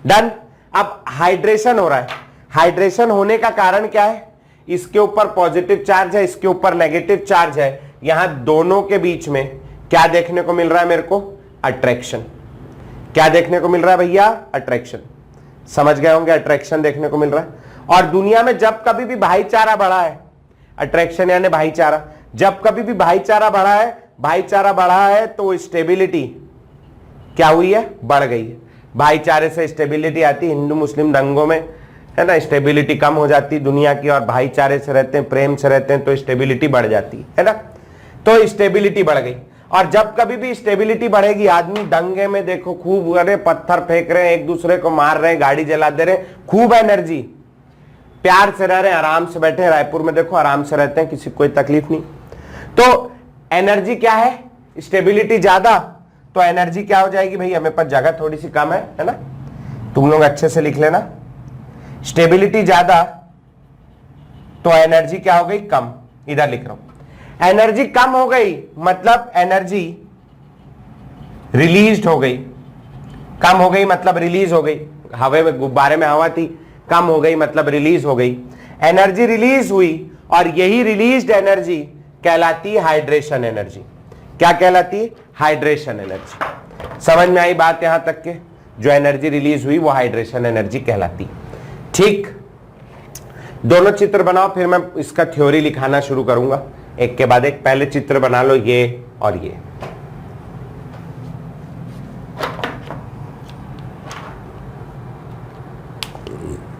Done. अब हाइड्रेशन हो रहा है। हाइड्रेशन होने का कारण क्या है? इसके ऊपर पॉजिटिव चार्ज है, इसके ऊपर नेगेटिव चार्ज है। यहां दोनों के बीच में क्या देखने को मिल रहा है मेरे को? अट्रैक्शन। क्या देखने को मिल रहा है भैया? अट्रैक्शन। समझ गए होंगे, अट्रैक्शन देखने को मिल रहा है। और दुनिया में जब कभी भी भाईचारा बढ़ा है, अट्रैक्शन यानी भाईचारा, जब कभी भी भाईचारा बढ़ा है, भाईचारा बढ़ा है तो स्टेबिलिटी क्या हुई है? बढ़ गई है। भाईचारे से स्टेबिलिटी आती है। हिंदू मुस्लिम दंगों में है ना, स्टेबिलिटी कम हो जाती है दुनिया की, और भाईचारे से रहते हैं, प्रेम से रहते हैं तो स्टेबिलिटी बढ़ जाती है ना। तो स्टेबिलिटी बढ़ गई। और जब कभी भी स्टेबिलिटी बढ़ेगी, आदमी दंगे में देखो खूब, अरे पत्थर फेंक रहे हैं, एक दूसरे को मार रहे हैं, गाड़ी जला दे रहे हैं, खूब एनर्जी, प्यार से रह रहे हैं, आराम से बैठे हैं। रायपुर में देखो आराम से रहते हैं, किसी को कोई तकलीफ नहीं। तो एनर्जी क्या है? स्टेबिलिटी ज्यादा, तो एनर्जी क्या हो जाएगी भाई? हमें पास जगह थोड़ी सी कम है ना, तुम लोग अच्छे से लिख लेना। स्टेबिलिटी ज्यादा तो एनर्जी क्या हो गई? कम। इधर लिख रहा हूं, एनर्जी कम हो गई मतलब एनर्जी रिलीज हो गई। कम हो गई मतलब रिलीज हो गई। हवा में, गुब्बारे में हवा थी, कम हो गई मतलब रिलीज हो गई। एनर्जी रिलीज हुई, और यही रिलीज्ड एनर्जी कहलाती है हाइड्रेशन एनर्जी। क्या कहलाती है? Hydration energy. समझ में आई बात यहां तक के? जो एनर्जी रिलीज हुई वो हाइड्रेशन एनर्जी कहलाती है। ठीक, दोनों चित्र बनाओ, फिर मैं इसका थ्योरी लिखाना शुरू करूंगा एक के बाद एक। पहले चित्र बना लो, ये और ये।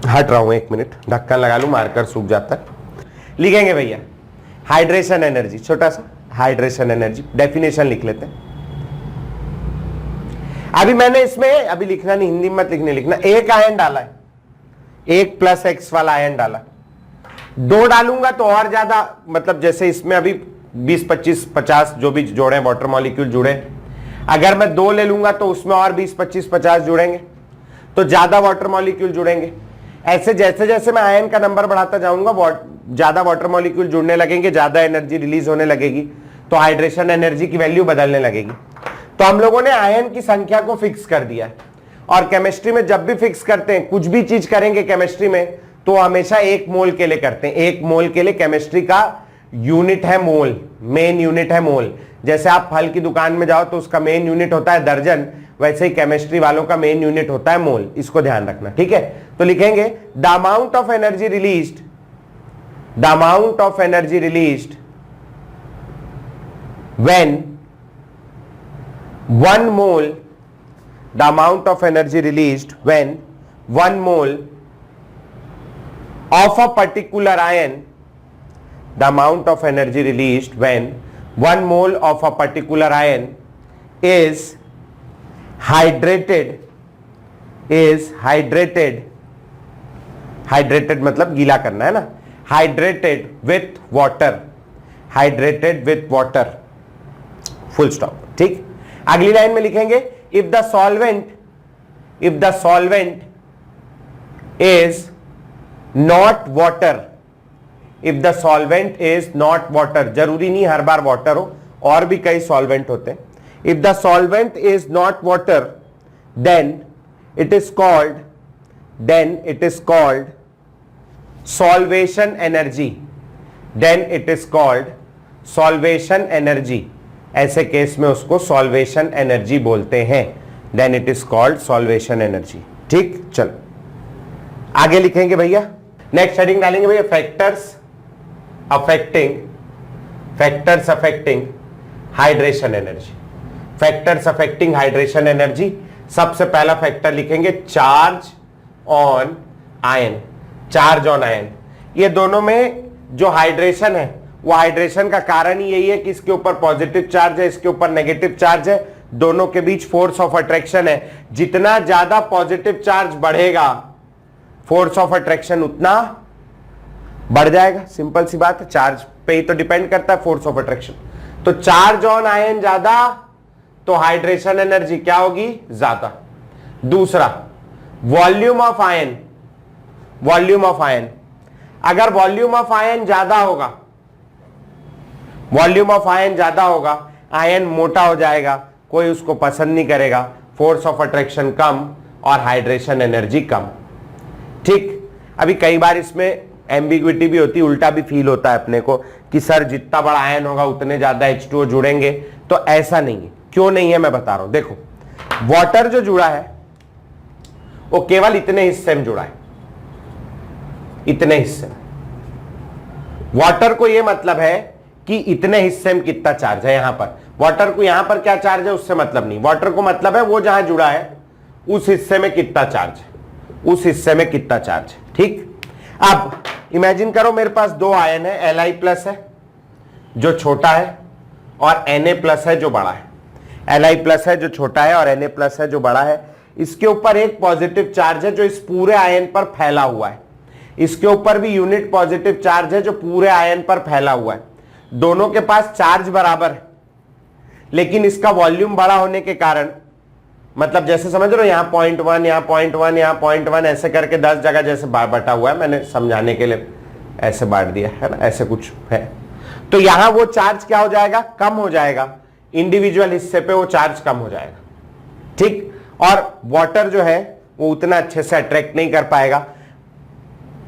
हट रहा हूं, 1 मिनट, ढक्कन लगा लूं, मार्कर सूख जाता है। लिखेंगे भैया हाइड्रेशन एनर्जी, छोटा सा हाइड्रेशन एनर्जी डेफिनेशन लिख लेते हैं। अभी मैंने इसमें, अभी लिखना नहीं, हिंदी में मत लिखना, एक आयन डाला है, 1+X वाला आयन डाला। 2 डालूंगा तो और ज्यादा, मतलब जैसे इसमें अभी 20, 25, 50 जो भी जोड़े वाटर मॉलिक्यूल जुड़े, अगर मैं 2 ले लूंगा तो उसमें और 20, 25, 50 जुड़ेंगे। तो ज्यादा वाटर मॉलिक्यूल जुड़ेंगे। ऐसे जैसे जैसे मैं आयन का नंबर बढ़ाता जाऊंगा ज्यादा वाटर मॉलिक्यूल जुड़ने लगेंगे, ज्यादा एनर्जी रिलीज होने लगेगी, तो हाइड्रेशन एनर्जी की वैल्यू बदलने लगेगी। तो हम लोगों ने आयन की संख्या को फिक्स कर दिया है, और केमिस्ट्री में जब भी फिक्स करते हैं, कुछ भी चीज करेंगे केमिस्ट्री में, तो हमेशा 1 मोल के लिए करते हैं। 1 मोल के लिए केमिस्ट्री का यूनिट है मोल, मेन यूनिट है मोल। जैसे आप फल की दुकान में जाओ तो उसका मेन यूनिट होता है दर्जन, वैसे ही केमिस्ट्री वालों का मेन यूनिट होता है मोल। इसको ध्यान रखना, ठीक है। तो लिखेंगे the amount of energy released, the amount of energy released when 1 mole, the amount of energy released when 1 mole of a particular ion, the amount of energy released when 1 mole of a particular ion is hydrated, hydrated मतलब गीला करना है ना, hydrated with water, hydrated with water, full stop. ठीक, अगली line में लिखेंगे if the solvent is not water, if the solvent is not water, जरूरी नहीं हर बार वाटर हो, और भी कई सॉल्वेंट होते हैं। If the solvent is not water then it is called solvation energy, then it is called solvation energy. ऐसे case में उसको सॉल्वेशन एनर्जी बोलते हैं, then it is called solvation energy. ठीक, चलो आगे लिखेंगे भैया, नेक्स्ट हेडिंग डालेंगे भैया factors affecting hydration energy. Factors affecting hydration energy, सबसे पहला फैक्टर लिखेंगे charge on ion, charge on ion. ये दोनों में जो हाइड्रेशन है, वो हाइड्रेशन का कारण ही यही है कि इसके ऊपर पॉजिटिव चार्ज है, इसके ऊपर नेगेटिव चार्ज है, दोनों के बीच फोर्स ऑफ अट्रैक्शन है। जितना ज्यादा पॉजिटिव चार्ज बढ़ेगा, फोर्स ऑफ अट्रैक्शन उतना बढ़ जाएगा। सिंपल सी बात है, चार्ज पे ही तो डिपेंड करता है फोर्स ऑफ अट्रैक्शन। तो चार्ज ऑन आयन ज्यादा तो हाइड्रेशन एनर्जी क्या होगी, ज्यादा। दूसरा volume of ion, volume of ion, अगर वॉल्यूम ऑफ आयन ज्यादा होगा, वॉल्यूम ऑफ आयन ज्यादा होगा, आयन मोटा हो जाएगा, कोई उसको पसंद नहीं करेगा, फोर्स ऑफ अट्रैक्शन कम और हाइड्रेशन एनर्जी कम। ठीक, अभी कई बार इसमें एम्बिग्विटी भी होती है, उल्टा भी फील होता है अपने को कि सर जितना बड़ा आयन होगा उतने ज्यादा H2O जुड़ेंगे, तो ऐसा नहीं है। क्यों नहीं है मैं बता रहा हूं, देखो वाटर जो जुड़ा है वो केवल इतने हिस्से में जुड़ा है, इतने हिस्से में। वाटर को यह मतलब है कि इतने हिस्से में कितना चार्ज है। यहां पर वाटर को यहां पर क्या चार्ज है उससे मतलब नहीं, वाटर को मतलब है वो जहां जुड़ा है उस हिस्से में कितना चार्ज है, उस हिस्से में कितना चार्ज है। ठीक, अब इमेजिन करो मेरे पास 2 आयन है, Li प्लस है जो छोटा है और Na प्लस है जो बड़ा है। Li प्लस है जो छोटा है और Na प्लस है जो बड़ा है। इसके ऊपर एक पॉजिटिव चार्ज है जो इस पूरे आयन पर फैला हुआ है, इसके ऊपर भी यूनिट पॉजिटिव चार्ज है जो पूरे आयन पर फैला हुआ है। दोनों के पास चार्ज बराबर है, लेकिन इसका वॉल्यूम बड़ा होने के कारण, मतलब जैसे समझ रहे हो यहां 0.1, यहां 0.1, यहां 0.1, ऐसे करके 10 जगह जैसे बटा हुआ है, मैंने समझाने के लिए ऐसे बांट दिया है ना, ऐसे कुछ है। तो यहां वो चार्ज क्या हो जाएगा, कम हो जाएगा, इंडिविजुअल हिस्से पे वो चार्ज कम हो जाएगा। ठीक, और वाटर जो है वो उतना अच्छे से अट्रैक्ट नहीं कर पाएगा।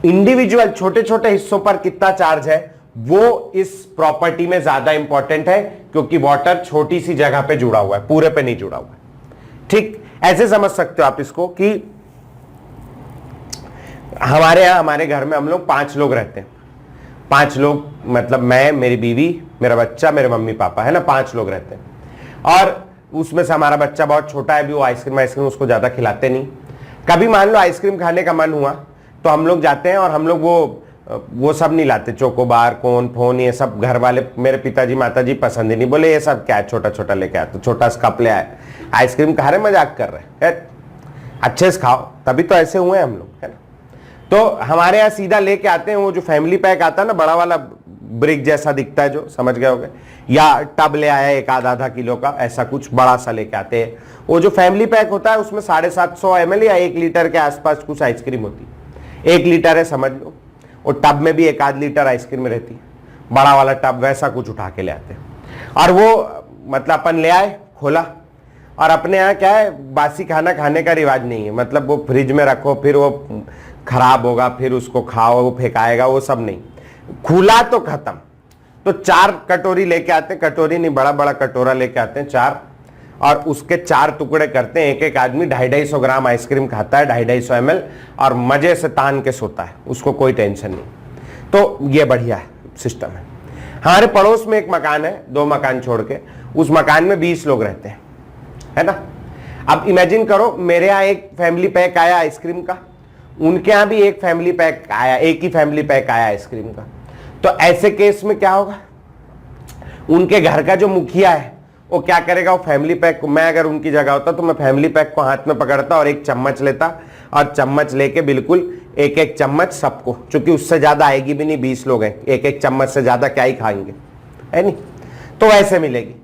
इंडिविजुअल छोटे छोटे हिस्सों पर कितना चार्ज है वो इस प्रॉपर्टी में ज्यादा इंपॉर्टेंट है, क्योंकि वाटर छोटी सी जगह पे जुड़ा हुआ है, पूरे पे नहीं जुड़ा हुआ है। ठीक, ऐसे समझ सकते हो आप इसको कि हमारे घर में हम लोग 5 लोग रहते हैं। 5 लोग मतलब मैं, मेरी बीवी, मेरा बच्चा, मेरे मम्मी पापा, है ना, 5 लोग रहते हैं। और उसमें से हमारा बच्चा बहुत छोटा है, भी वो आइसक्रीम उसको ज्यादा खिलाते नहीं। कभी मान लो आइसक्रीम खाने का मन हुआ तो हम लोग जाते हैं और हम लोग वो सब नहीं लाते, चोकोबार, कोन फोन, ये सब घर वाले, मेरे पिताजी माताजी पसंद ही नहीं, बोले ये सब क्या है, छोटा छोटा लेके आए, तो छोटा सा कप ले आए, आइसक्रीम खा रहे, मजाक कर रहे हैं, अच्छे से खाओ, तभी तो ऐसे हुए हम लोग, है ना। तो हमारे यहाँ सीधा लेके आते हैं वो जो फैमिली पैक आता है ना, बड़ा वाला ब्रिक जैसा दिखता है जो, समझ गए होगे, या टब ले आया एक आधा किलो का, ऐसा कुछ बड़ा सा लेके आते हैं। वो जो फैमिली पैक होता है उसमें 750 ml या 1 लीटर के आसपास कुछ आइसक्रीम होती है। 1 लीटर है समझ लो, और टब में भी 1 लीटर आइसक्रीम रहती है, बड़ा वाला टब वैसा कुछ उठा के ले आते हैं। और वो मतलब अपन ले आए, खोला, और अपने यहाँ क्या है, बासी खाना खाने का रिवाज नहीं है, मतलब वो फ्रिज में रखो फिर वो खराब होगा, फिर उसको खाओ, वो फेंकाएगा, वो सब नहीं, खुला तो खत्म। तो 4 कटोरी लेके आते हैं, कटोरी नहीं बड़ा बड़ा कटोरा लेके आते हैं 4, और उसके 4 टुकड़े करते हैं। एक आदमी 250 ग्राम आइसक्रीम खाता है, 250 ml, और मजे से तान के सोता है, उसको कोई टेंशन नहीं। तो ये बढ़िया है सिस्टम है। हमारे पड़ोस में एक मकान है, 2 मकान छोड़ के, उस मकान में 20 लोग रहते हैं, है ना। अब इमेजिन करो, मेरे यहाँ एक फैमिली पैक आया आइसक्रीम का, उनके यहाँ भी एक फैमिली पैक आया, एक ही फैमिली पैक आया आइसक्रीम का। तो ऐसे केस में क्या होगा, उनके घर का जो मुखिया है वो क्या करेगा, वो फैमिली पैक को, मैं अगर उनकी जगह होता तो मैं फैमिली पैक को हाथ में पकड़ता और एक चम्मच लेता, और चम्मच लेके बिल्कुल एक चम्मच सबको, क्योंकि उससे ज्यादा आएगी भी नहीं, 20 लोग हैं, एक चम्मच से ज्यादा क्या ही खाएंगे, है नहीं। तो वैसे मिलेगी।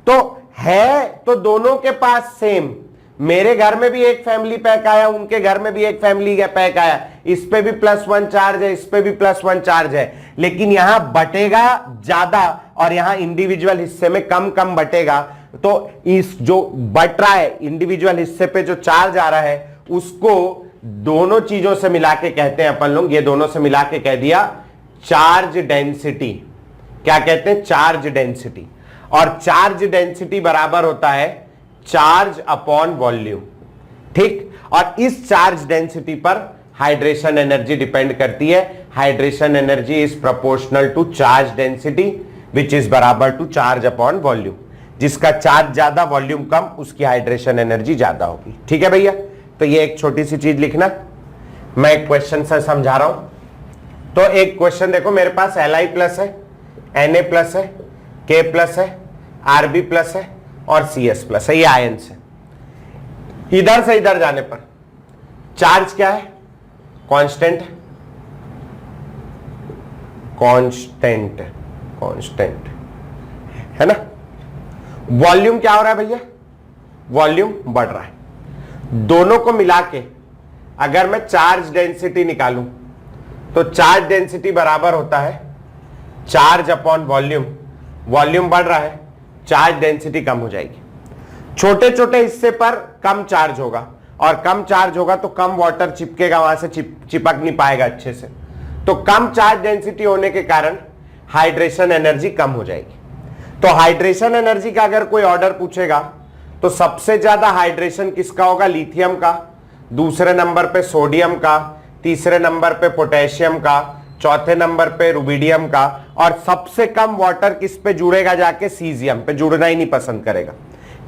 तो है तो दोनों के पास सेम, मेरे घर में भी एक फैमिली पैक आया, उनके घर में भी एक फैमिली पैक आया, इस पे भी +1 चार्ज है, इस पे भी +1 चार्ज है, लेकिन यहां बटेगा ज्यादा और यहां इंडिविजुअल हिस्से में कम कम बटेगा। तो इस जो बट रहा है इंडिविजुअल हिस्से पे जो चार्ज आ रहा है, उसको दोनों चीजों से मिला के कहते हैं अपन लोग, ये दोनों से मिला के कह दिया चार्ज डेंसिटी। क्या कहते हैं, चार्ज डेंसिटी। और चार्ज डेंसिटी बराबर होता है चार्ज अपॉन वॉल्यूम, ठीक। और इस चार्ज डेंसिटी पर हाइड्रेशन एनर्जी डिपेंड करती है। Hydration energy is proportional to charge density which is बराबर टू चार्ज अपॉन वॉल्यूम। जिसका चार्ज ज्यादा वॉल्यूम कम, उसकी हाइड्रेशन एनर्जी ज्यादा होगी, ठीक है भैया। तो ये एक छोटी सी चीज लिखना, मैं एक क्वेश्चन से समझा रहा हूं। तो एक क्वेश्चन देखो, मेरे पास Li+ है, Na+ है, K+ है, Rb+ है और Cs+ है, ये आयंस है। इधर से इधर जाने पर चार्ज क्या है, कांस्टेंट है, कांस्टेंट है ना। वॉल्यूम क्या हो रहा है भैया, वॉल्यूम बढ़ रहा है। दोनों को मिला के अगर मैं चार्ज डेंसिटी निकालूं तो चार्ज डेंसिटी बराबर होता है चार्ज अपॉन वॉल्यूम। वॉल्यूम बढ़ रहा है, चार्ज डेंसिटी कम हो जाएगी। छोटे छोटे हिस्से पर कम चार्ज होगा, और कम चार्ज होगा तो कम वाटर चिपकेगा, वहां से चिपक नहीं पाएगा अच्छे से। तो कम चार्ज डेंसिटी होने के कारण हाइड्रेशन एनर्जी कम हो जाएगी। तो हाइड्रेशन एनर्जी का अगर कोई ऑर्डर पूछेगा तो सबसे ज्यादा हाइड्रेशन किसका होगा, लिथियम का, दूसरे नंबर पे सोडियम का, तीसरे नंबर पे पोटेशियम का, चौथे नंबर पे रुबिडियम का, और सबसे कम वाटर किस पे जुड़ेगा, जाके सीजियम पे जुड़ना ही नहीं पसंद करेगा।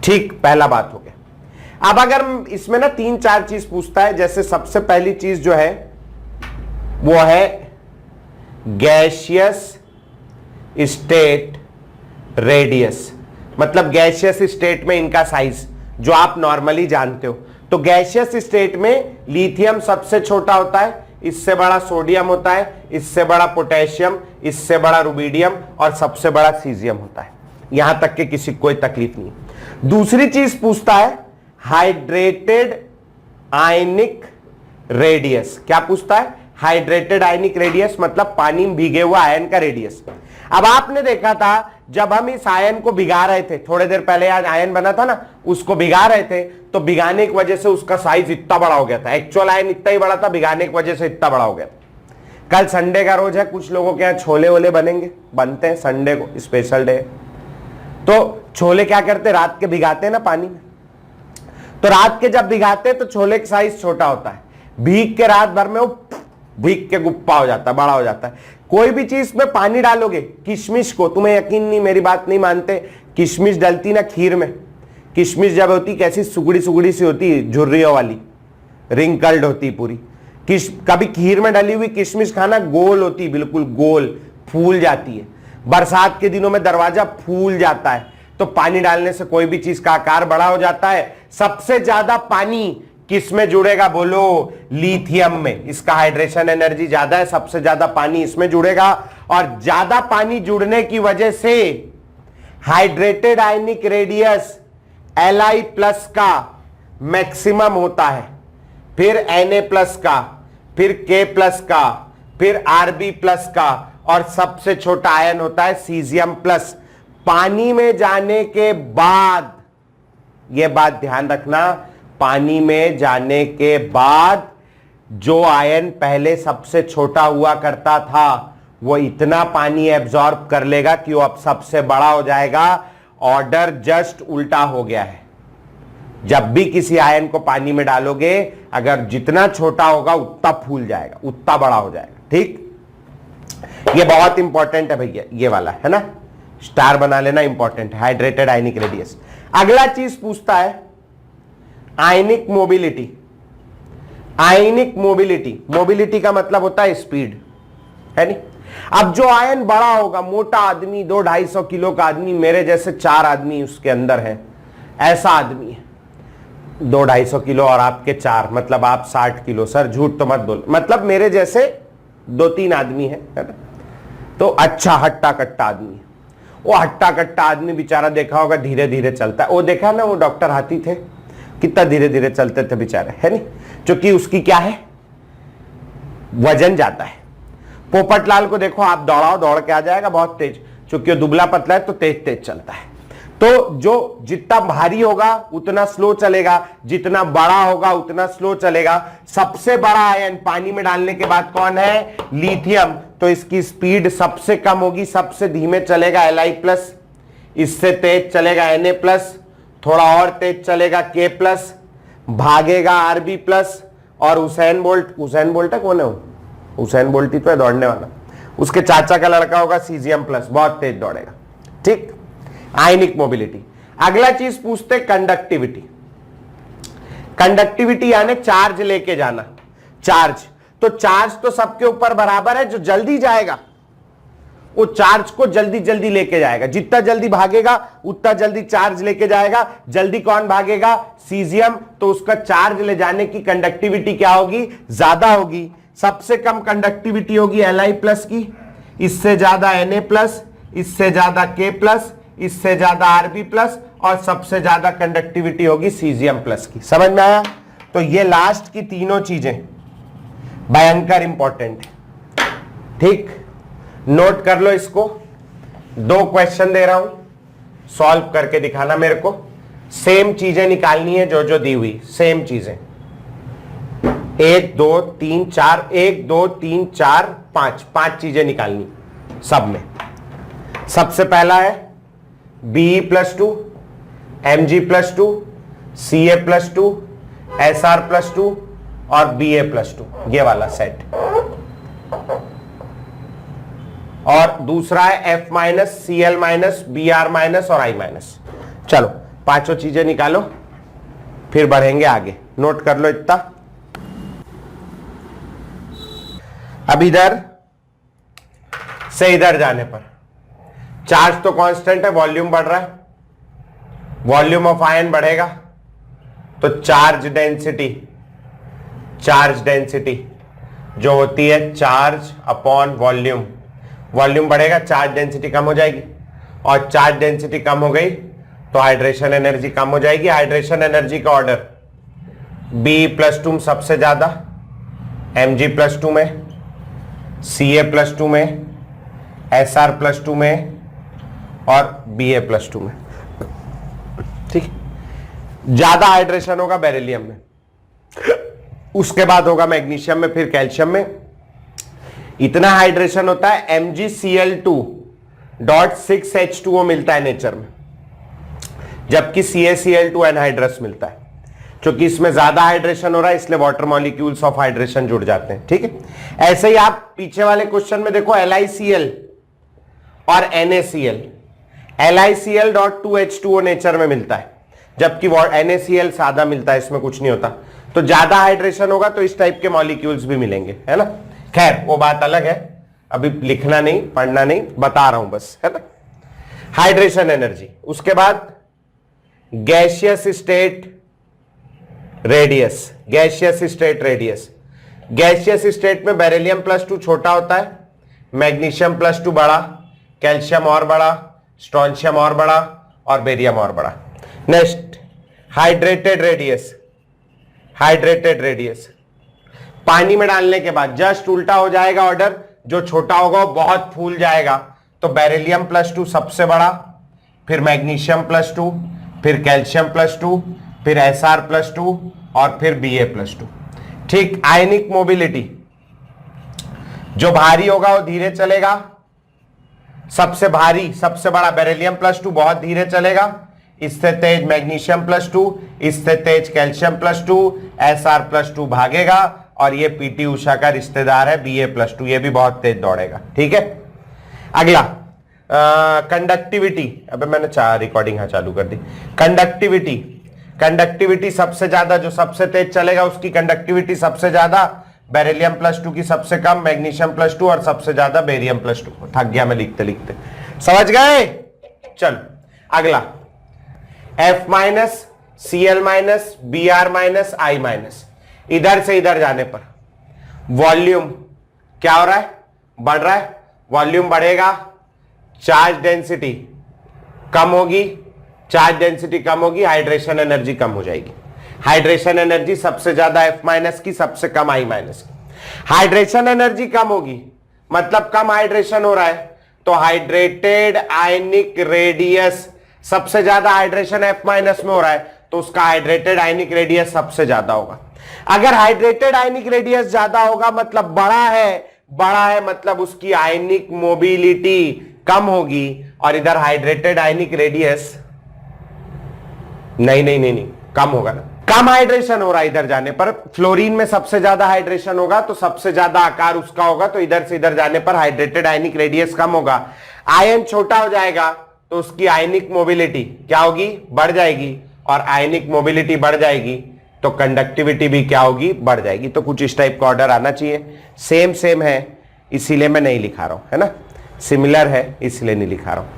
ठीक, पहला बात हो गया। अब अगर इसमें ना 3-4 चीज पूछता है, जैसे सबसे पहली चीज जो है वो है गैसियस स्टेट रेडियस, मतलब गैसियस स्टेट में इनका साइज जो आप नॉर्मली जानते हो। तो गैसियस स्टेट में लिथियम सबसे छोटा होता है, इससे बड़ा सोडियम होता है, इससे बड़ा पोटेशियम, इससे बड़ा रुबिडियम और सबसे बड़ा सीजियम होता है। यहां तक कि किसी को कोई तकलीफ नहीं। दूसरी चीज पूछता है हाइड्रेटेड आयनिक रेडियस। क्या पूछता है, हाइड्रेटेड आयनिक रेडियस, मतलब पानी में भीगे हुआ आयन का रेडियस। अब आपने देखा था जब हम इस आयन को भिगा रहे थे, थोड़ी देर पहले आज आयन बना था ना, उसको भिगा रहे थे, तो भिगाने की वजह से उसका साइज इतना बड़ा हो गया था। एक्चुअल आयन इतना ही बड़ा था, भिगाने की वजह से इतना बड़ा हो गया था। कल संडे का रोज है, कुछ लोगों के यहाँ छोले वोले बनते हैं, संडे को स्पेशल डे। तो छोले क्या करते, रात के भिगाते हैं ना पानी में। तो रात के जब भिगाते हैं तो छोले का साइज छोटा होता है, भीग के रात भर में वो भीग के गुप्पा हो जाता है, बड़ा हो जाता है। कोई भी चीज में पानी डालोगे, किशमिश को, तुम्हें यकीन नहीं, मेरी बात नहीं मानते, किशमिश डलती ना खीर में, किशमिश जब होती कैसी सुगड़ी सुगड़ी सी होती, झुर्रियों वाली, रिंकल्ड होती पूरी। कभी खीर में डली हुई किशमिश खाना, गोल होती, बिल्कुल गोल, फूल जाती है। बरसात के दिनों में दरवाजा फूल जाता है, तो पानी डालने से कोई भी चीज का आकार बड़ा हो जाता है। सबसे ज्यादा पानी किस में जुड़ेगा बोलो, लिथियम में। इसका हाइड्रेशन एनर्जी ज्यादा है, सबसे ज्यादा पानी इसमें जुड़ेगा, और ज्यादा पानी जुड़ने की वजह से हाइड्रेटेड आयनिक रेडियस Li+ का मैक्सिमम होता है, फिर Na+ का, फिर K+ का, फिर Rb+ का, और सबसे छोटा आयन होता है सीजियम+। पानी में जाने के बाद, यह बात ध्यान रखना, पानी में जाने के बाद जो आयन पहले सबसे छोटा हुआ करता था वो इतना पानी एब्जॉर्ब कर लेगा कि वो अब सबसे बड़ा हो जाएगा। ऑर्डर जस्ट उल्टा हो गया है। जब भी किसी आयन को पानी में डालोगे, अगर जितना छोटा होगा उतना फूल जाएगा, उतना बड़ा हो जाएगा। ठीक, ये बहुत इंपॉर्टेंट है भैया, ये वाला है ना, स्टार बना लेना, इंपॉर्टेंट है, हाइड्रेटेड आयनिक रेडियस। अगला चीज पूछता है आयनिक मोबिलिटी। आयनिक मोबिलिटी, मोबिलिटी का मतलब होता है स्पीड, है नहीं। अब जो आयन बड़ा होगा, मोटा आदमी 200-250 किलो का आदमी, मेरे जैसे 4 आदमी उसके अंदर है, ऐसा आदमी है 200-250 किलो और आपके 4, मतलब आप 60 किलो। सर झूठ तो मत बोल, मतलब मेरे जैसे 2-3 आदमी है ना, तो अच्छा हट्टा कट्टा आदमी है। वो हट्टा कट्टा आदमी बेचारा देखा होगा धीरे धीरे चलता है। वो देखा ना, वो डॉक्टर हाथी थे, कितना धीरे धीरे चलते थे बेचारे, है नहीं, क्योंकि उसकी क्या है, वजन जाता है। पोपटलाल को देखो आप, दौड़ाओ दौड़ के आ जाएगा बहुत तेज, क्योंकि वो दुबला पतला है तो तेज तेज चलता है। तो जो जितना भारी होगा उतना स्लो चलेगा, जितना बड़ा होगा उतना स्लो चलेगा। सबसे बड़ा आयन पानी में डालने के बाद कौन है, लिथियम, तो इसकी स्पीड सबसे कम होगी, सबसे धीमे चलेगा Li+, इससे तेज चलेगा Na+, थोड़ा और तेज चलेगा K+, भागेगा Rb+, और हुसैन बोल्ट है, कौन है वो, हुसैन बोल्ट ही तो है दौड़ने वाला, उसके चाचा का लड़का होगा सीजियम+, बहुत तेज दौड़ेगा। ठीक, आयनिक मोबिलिटी। अगला चीज पूछते कंडक्टिविटी। कंडक्टिविटी यानी चार्ज लेके जाना। चार्ज तो सबके ऊपर बराबर है, जो जल्दी जाएगा वो चार्ज को जल्दी जल्दी लेके जाएगा, जितना जल्दी भागेगा उतना जल्दी चार्ज लेके जाएगा। जल्दी कौन भागेगा, सीजियम, तो उसका चार्ज ले जाने की कंडक्टिविटी क्या होगी, ज्यादा होगी। सबसे कम कंडक्टिविटी होगी Li+ की, इससे ज्यादा Na+, इससे ज्यादा K+, इससे ज्यादा Rb+, और सबसे ज्यादा कंडक्टिविटी होगी सीजियम+ की। समझ में आया। तो ये लास्ट की तीनों चीजें भयंकर इंपॉर्टेंट है। ठीक, नोट कर लो इसको। 2 क्वेश्चन दे रहा हूं, सॉल्व करके दिखाना मेरे को। सेम चीजें निकालनी है, जो जो दी हुई सेम चीजें। 1 2 3 4, 1 2 3 4 5 चीजें निकालनी सब में। सबसे पहला है Be+2, Mg+2, Ca+2, Sr+2 और Ba+2, ये वाला सेट। और दूसरा है F-, Cl-, Br- और I-। चलो पांचों चीजें निकालो, फिर बढ़ेंगे आगे। नोट कर लो इतना। अब इधर से इधर जाने पर चार्ज तो कांस्टेंट है, वॉल्यूम बढ़ रहा है, वॉल्यूम ऑफ आयन बढ़ेगा, तो चार्ज डेंसिटी जो होती है चार्ज अपॉन वॉल्यूम, वॉल्यूम बढ़ेगा, चार्ज डेंसिटी कम हो जाएगी, और चार्ज डेंसिटी कम हो गई तो हाइड्रेशन एनर्जी कम हो जाएगी। हाइड्रेशन एनर्जी का ऑर्डर Be+2 सबसे ज्यादा, Mg+2 में, Ca+2 में, Sr+2 में और Ba+2 में। ठीक, ज्यादा हाइड्रेशन होगा बेरिलियम में, उसके बाद होगा मैग्नीशियम में, फिर कैल्शियम में। इतना हाइड्रेशन होता है Mgcl2.6H2O मिलता है नेचर में, जबकि CaCl2 एनहाइड्रस मिलता है। क्योंकि इसमें ज्यादा हाइड्रेशन हो रहा है, इसलिए वाटर मॉलिक्यूल्स ऑफ हाइड्रेशन जुड़ जाते हैं। ठीक है, ऐसे ही आप पीछे वाले क्वेश्चन में देखो LiCl और NaCl, LiCl.2H2O नेचर में मिलता है, जबकि NaCl सादा मिलता है, इसमें कुछ नहीं होता। तो ज्यादा हाइड्रेशन होगा तो इस टाइप के मॉलिक्यूल्स भी मिलेंगे, है ना। खैर वो बात अलग है, अभी लिखना नहीं, पढ़ना नहीं, बता रहा हूं बस, है ना। हाइड्रेशन एनर्जी, उसके बाद gaseous state radius, gaseous state radius. Gaseous state में बेरिलियम +2 छोटा होता है, मैग्नीशियम +2 बड़ा, कैल्शियम और बड़ा, स्ट्रोंशियम और बड़ा और बेरियम और बड़ा। Next hydrated radius. Hydrated radius पानी में डालने के बाद जस्ट उल्टा हो जाएगा ऑर्डर, जो छोटा होगा वो बहुत फूल जाएगा। तो बेरिलियम +2 सबसे बड़ा, फिर मैग्नीशियम +2, फिर कैल्शियम +2, फिर Sr+2 और फिर Ba+2। ठीक। आयनिक मोबिलिटी, जो भारी होगा वो धीरे चलेगा, सबसे भारी सबसे बड़ा बेरिलियम +2 बहुत धीरे चलेगा, इससे तेज मैग्नीशियम +2, इससे तेज कैल्शियम +2, Sr+2 भागेगा और ये पीटी उषा का रिश्तेदार है Ba+2, ये भी बहुत तेज दौड़ेगा। ठीक है। अगला कंडक्टिविटी। अबे मैंने रिकॉर्डिंग चालू कर दी। कंडक्टिविटी, कंडक्टिविटी सबसे ज्यादा, जो सबसे तेज चलेगा उसकी कंडक्टिविटी सबसे ज्यादा, बेरिलियम +2 की सबसे कम, मैग्नीशियम +2 और सबसे ज्यादा बेरियम +2। थक गया मैं लिखते लिखते, समझ गए। चलो अगला F-, Cl-, Br-, I-। इधर से इधर जाने पर वॉल्यूम क्या हो रहा है, बढ़ रहा है। वॉल्यूम बढ़ेगा, चार्ज डेंसिटी कम होगी, चार्ज डेंसिटी कम होगी, हाइड्रेशन एनर्जी कम हो जाएगी। हाइड्रेशन एनर्जी सबसे ज्यादा F- की, सबसे कम I- की। हाइड्रेशन एनर्जी कम होगी मतलब कम हाइड्रेशन हो रहा है, तो हाइड्रेटेड आयनिक रेडियस, सबसे ज्यादा हाइड्रेशन F- में हो रहा है तो उसका हाइड्रेटेड आयनिक रेडियस सबसे ज्यादा होगा। अगर हाइड्रेटेड आयनिक रेडियस ज्यादा होगा मतलब बड़ा है मतलब उसकी आयनिक मोबिलिटी कम होगी, और इधर हाइड्रेटेड आयनिक रेडियस नहीं कम होगा ना, कम हाइड्रेशन हो रहा है इधर जाने पर। फ्लोरीन में सबसे ज्यादा हाइड्रेशन होगा तो सबसे ज्यादा आकार उसका होगा, तो इधर से इधर जाने पर हाइड्रेटेड आयनिक रेडियस कम होगा। आयन छोटा हो जाएगा तो उसकी आयनिक मोबिलिटी क्या होगी, बढ़ जाएगी, और आयनिक मोबिलिटी बढ़ जाएगी तो कंडक्टिविटी भी क्या होगी, बढ़ जाएगी। तो कुछ इस टाइप का ऑर्डर आना चाहिए। सेम है इसीलिए मैं नहीं लिखा रहा हूं, है ना, सिमिलर है इसलिए नहीं लिखा रहा हूं।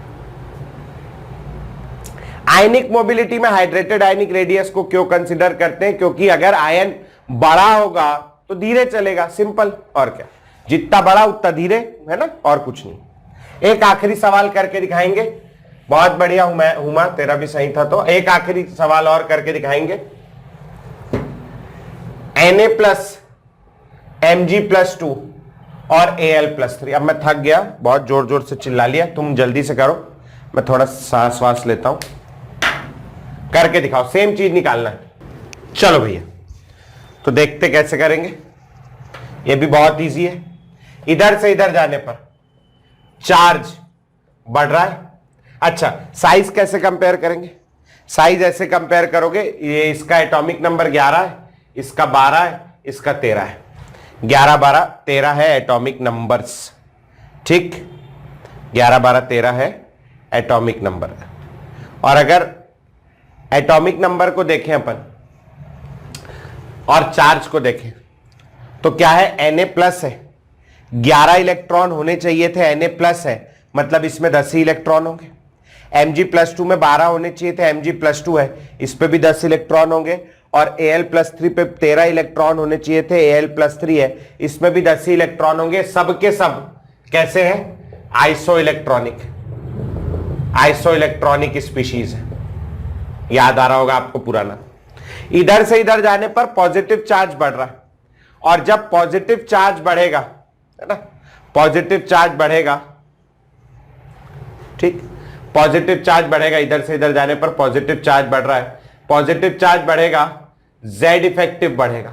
आयनिक मोबिलिटी में हाइड्रेटेड आयनिक रेडियस को क्यों कंसीडर करते हैं, क्योंकि अगर आयन बड़ा होगा तो धीरे चलेगा, सिंपल। और क्या, जितना बड़ा उतना धीरे, है ना, और कुछ नहीं। एक आखिरी सवाल करके दिखाएंगे। बहुत बढ़िया हुमा, तेरा भी सही था। तो एक आखिरी सवाल और करके दिखाएंगे। Na+, Mg+2 और Al+3। अब मैं थक गया, बहुत जोर जोर से चिल्ला लिया, तुम जल्दी से करो, मैं थोड़ा सांस लेता हूं। करके दिखाओ, सेम चीज निकालना है। चलो भैया, तो देखते कैसे करेंगे। ये भी बहुत इजी है। इधर से इधर जाने पर चार्ज बढ़ रहा है। अच्छा, साइज कैसे कंपेयर करेंगे? साइज ऐसे कंपेयर करोगे, ये इसका एटॉमिक नंबर 11 है, इसका 12 है, इसका 13 है। 11, 12, 13 है एटॉमिक नंबर्स। ठीक, 11, 12, 13 है एटॉमिक नंबर। और अगर एटॉमिक नंबर को देखें अपन और चार्ज को देखें तो क्या है, Na+ है, 11 इलेक्ट्रॉन होने चाहिए थे, Na+ है मतलब इसमें 10 ही इलेक्ट्रॉन होंगे। Mg+2 में 12 होने चाहिए थे, Mg+2 है, इस पे भी 10 इलेक्ट्रॉन होंगे। और Al+3 पे 13 इलेक्ट्रॉन होने चाहिए थे, Al+3 है, इसमें भी 10 ही इलेक्ट्रॉन होंगे। सब के सब कैसे हैं, आइसोइलेक्ट्रॉनिक स्पीशीज है। याद आ रहा होगा आपको पुराना। इधर से इधर जाने पर पॉजिटिव चार्ज बढ़ रहा है, और जब पॉजिटिव चार्ज बढ़ेगा, है ना, पॉजिटिव चार्ज बढ़ेगा, ठीक, पॉजिटिव चार्ज बढ़ेगा, इधर से इधर जाने पर पॉजिटिव चार्ज बढ़ रहा है, पॉजिटिव चार्ज बढ़ेगा, Z इफेक्टिव बढ़ेगा,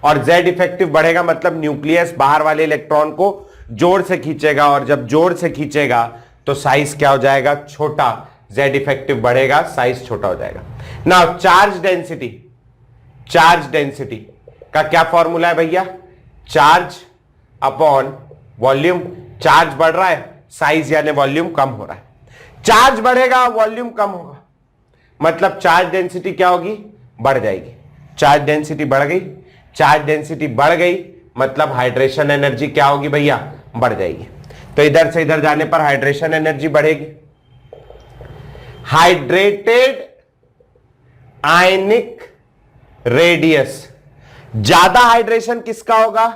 और Z इफेक्टिव बढ़ेगा मतलब न्यूक्लियस बाहर वाले इलेक्ट्रॉन को जोर से खींचेगा, और जब जोर से खींचेगा तो साइज क्या हो जाएगा, छोटा। Z इफेक्टिव बढ़ेगा, साइज छोटा हो जाएगा। नाउ चार्ज डेंसिटी का क्या फॉर्मूला है भैया, चार्ज अपॉन वॉल्यूम। चार्ज बढ़ रहा है, साइज यानी वॉल्यूम कम हो रहा है। चार्ज बढ़ेगा, वॉल्यूम कम होगा, मतलब चार्ज डेंसिटी क्या होगी, बढ़ जाएगी। चार्ज डेंसिटी बढ़ गई, चार्ज डेंसिटी बढ़ गई मतलब हाइड्रेशन एनर्जी क्या होगी भैया, बढ़ जाएगी। तो इधर से इधर जाने पर हाइड्रेशन एनर्जी बढ़ेगी। Hydrated ionic radius. ज्यादा हाइड्रेशन किसका होगा?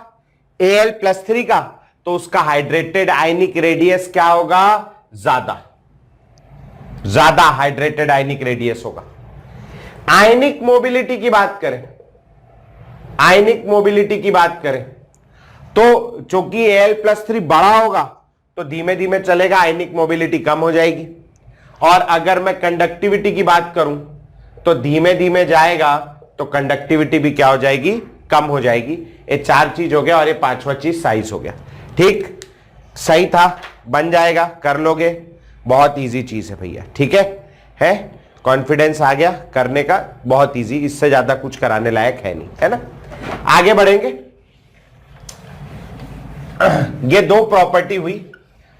Al+3 का, तो उसका हाइड्रेटेड आयनिक रेडियस क्या होगा? ज्यादा हाइड्रेटेड आयनिक रेडियस होगा। आयनिक मोबिलिटी की बात करें, आयनिक मोबिलिटी की बात करें तो चूंकि Al+3 बड़ा होगा तो धीमे धीमे चलेगा, आयनिक मोबिलिटी कम हो जाएगी। और अगर मैं कंडक्टिविटी की बात करूं तो धीमे धीमे जाएगा तो कंडक्टिविटी भी क्या हो जाएगी? कम हो जाएगी। ये 4 चीज हो गया और ये 5वां चीज साइज हो गया। ठीक, सही था, बन जाएगा, कर लोगे, बहुत इजी चीज है भैया। ठीक है कॉन्फिडेंस आ गया करने का, बहुत इजी, इससे ज्यादा कुछ कराने लायक है नहीं, है ना। आगे बढ़ेंगे। ये 2 प्रॉपर्टी हुई,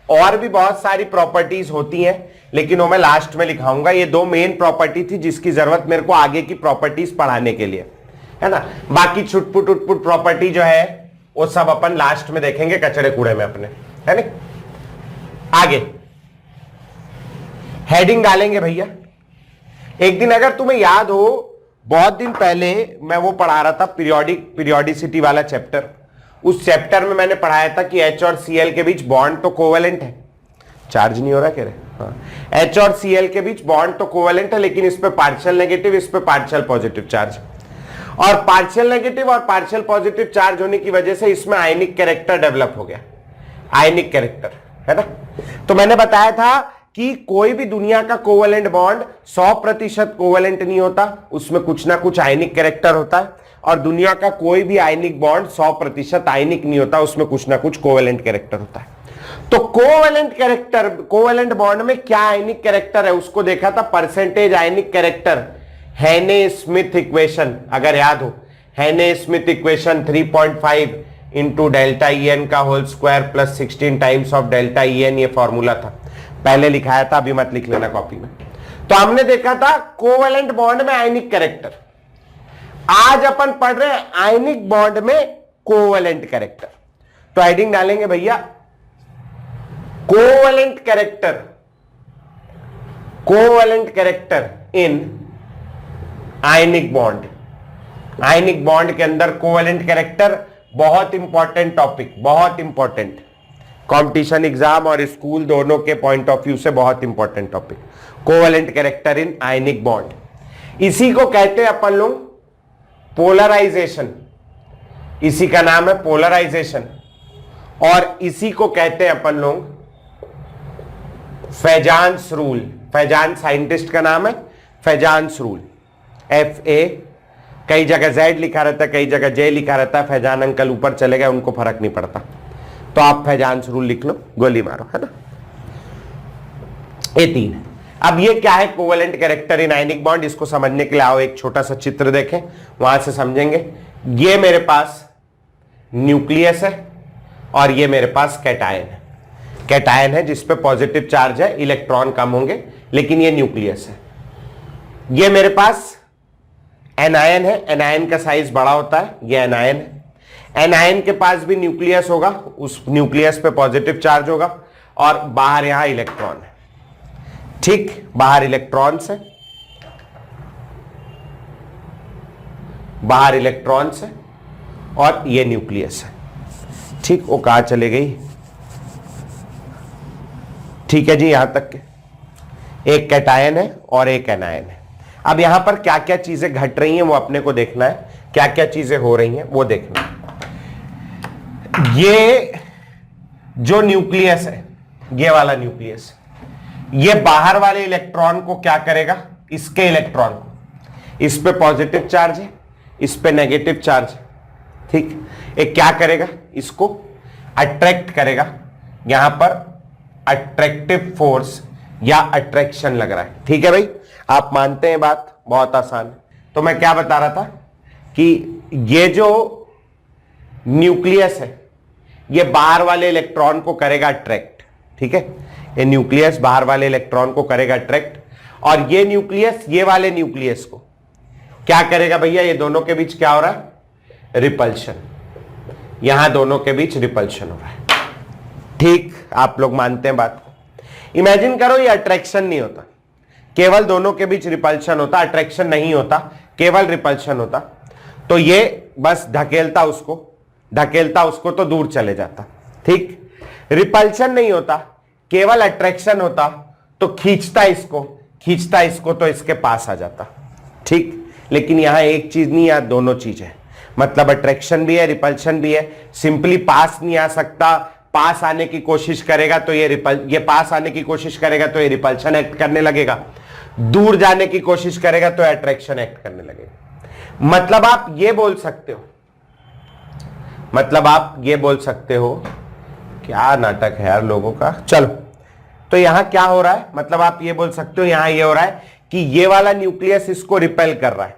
और भी बहुत सारी प्रॉपर्टीज होती हैं लेकिन वो मैं लास्ट में लिखाऊंगा। ये 2 मेन प्रॉपर्टी थी जिसकी जरूरत मेरे को आगे की प्रॉपर्टीज पढ़ाने के लिए, है ना। बाकी छुटपुट उटपुट प्रॉपर्टी जो है वो सब अपन लास्ट में देखेंगे कचरे कूड़े में अपने, है ना। आगे हेडिंग डालेंगे भैया। एक दिन अगर तुम्हें याद हो, बहुत दिन पहले मैं वो पढ़ा रहा था पीरियोडिसिटी वाला चैप्टर। उस चैप्टर में मैंने पढ़ाया था कि H और Cl के बीच बॉन्ड तो कोवेलेंट है। चार्ज नहीं हो रहा कह रहे? हाँ, H और Cl के बीच बॉन्ड तो कोवेलेंट है, लेकिन इस पे पार्शियल नेगेटिव, इस पे पार्शियल पॉजिटिव चार्ज। और पार्शियल नेगेटिव और पार्शियल पॉजिटिव चार्ज होने की वजह से इसमें आयनिक कैरेक्टर डेवलप हो गया, आयनिक कैरेक्टर, है ना। तो मैंने बताया था कि कोई भी दुनिया का कोवेलेंट बॉन्ड 100% कोवेलेंट नहीं होता, उसमें कुछ ना कुछ आयनिक कैरेक्टर होता है। और दुनिया का कोई भी आयनिक बॉन्ड 100% आयनिक नहीं होता, उसमें कुछ ना कुछ कोवेलेंट कैरेक्टर होता है। तो कोवेलेंट कैरेक्टर, कोवेलेंट बॉन्ड में क्या आयनिक कैरेक्टर है उसको देखा था, percentage ionic character, Hannay Smith equation, अगर याद हो। Hannay Smith equation 3.5 into delta EN का whole square plus 16 times of delta EN, ये फॉर्मूला था, पहले लिखाया था, अभी मत लिख लेना कॉपी में। तो हमने देखा था कोवेलेंट बॉन्ड में आयनिक कैरेक्टर। आज अपन पढ़ रहे हैं आयनिक बॉन्ड में कोवेलेंट कैरेक्टर। तो हेडिंग डालेंगे भैया, covalent character, covalent character in ionic bond. Ionic bond के अंदर कोवेलेंट कैरेक्टर बहुत इंपॉर्टेंट टॉपिक, बहुत इंपॉर्टेंट, कंपटीशन एग्जाम और स्कूल दोनों के पॉइंट ऑफ व्यू से बहुत important topic, covalent character in ionic bond. इसी को कहते हैं अपन लोग पोलराइजेशन, इसी का नाम है पोलराइजेशन। और इसी को कहते हैं अपन लोग फैजान्स रूल। फैजान साइंटिस्ट का नाम है, फैजान्स रूल, FA, कई जगह Z लिखा रहता है, कई जगह J लिखा रहता है। फैजान अंकल ऊपर चले गए, उनको फर्क नहीं पड़ता, तो आप फैजान्स रूल लिख लो, गोली मारो, है ना। ये 3 है। अब ये क्या है covalent character in ionic bond, इसको समझने के लिए आओ एक छोटा सा चित्र देखें, वहां से समझेंगे। ये मेरे पास न्यूक्लियस है और ये मेरे पास कैटायन है। कैटायन है जिस पे पॉजिटिव चार्ज है, इलेक्ट्रॉन कम होंगे, लेकिन ये न्यूक्लियस है। ये मेरे पास एनायन है, एनायन का साइज बड़ा होता है, ये एनायन है। एनायन के पास भी न्यूक्लियस होगा, उस न्यूक्लियस पे पॉजिटिव चार्ज होगा और बाहर यहां इलेक्ट्रॉन है। ठीक, बाहर इलेक्ट्रॉन्स है, बाहर इलेक्ट्रॉन्स है और ये न्यूक्लियस है। ठीक, वो कहां चले गई? ठीक है जी, यहां तक के एक कैटायन है और एक एनायन है। अब यहां पर क्या क्या चीजें घट रही हैं वो अपने को देखना है, क्या क्या चीजें हो रही हैं वो देखना है। ये जो न्यूक्लियस है, ये वाला न्यूक्लियस, ये बाहर वाले इलेक्ट्रॉन को क्या करेगा? इसके इलेक्ट्रॉन को, इस पे पॉजिटिव चार्ज है, इस पे नेगेटिव चार्ज है। ठीक, ये क्या करेगा? इसको अट्रैक्ट करेगा। यहां पर अट्रैक्टिव फोर्स या अट्रैक्शन लग रहा है। ठीक है भाई, आप मानते हैं बात? बहुत आसान है। तो मैं क्या बता रहा था कि ये जो न्यूक्लियस है ये बाहर वाले इलेक्ट्रॉन को करेगा अट्रैक्ट। ठीक है, ये न्यूक्लियस बाहर वाले इलेक्ट्रॉन को करेगा अट्रैक्ट, और ये न्यूक्लियस ये वाले न्यूक्लियस को क्या करेगा भैया? ये दोनों के बीच क्या हो रहा है? रिपल्शन। यहां दोनों के बीच रिपल्शन हो रहा है। ठीक, आप लोग मानते हैं बात को? इमेजिन करो ये अट्रैक्शन नहीं होता, केवल दोनों के बीच रिपल्शन होता, अट्रैक्शन नहीं होता, केवल रिपल्शन होता, तो ये बस ढकेलता उसको तो दूर चले जाता। ठीक, रिपल्शन नहीं होता, केवल अट्रैक्शन होता, तो खींचता इसको तो इसके पास आ जाता। ठीक, लेकिन यहां एक चीज नहीं, यहां दोनों चीज है, मतलब अट्रैक्शन भी है, रिपल्शन भी है। सिंपली पास नहीं आ सकता, पास आने की कोशिश करेगा तो ये पास आने की कोशिश करेगा तो ये रिपल्शन एक्ट करने लगेगा, दूर जाने की कोशिश करेगा तो अट्रैक्शन एक्ट करने लगेगा। मतलब आप ये बोल सकते हो, क्या नाटक है यार लोगों का। चलो, तो यहां क्या हो रहा है, मतलब आप ये बोल सकते हो यहां ये हो रहा है कि ये वाला न्यूक्लियस इसको रिपेल कर रहा है,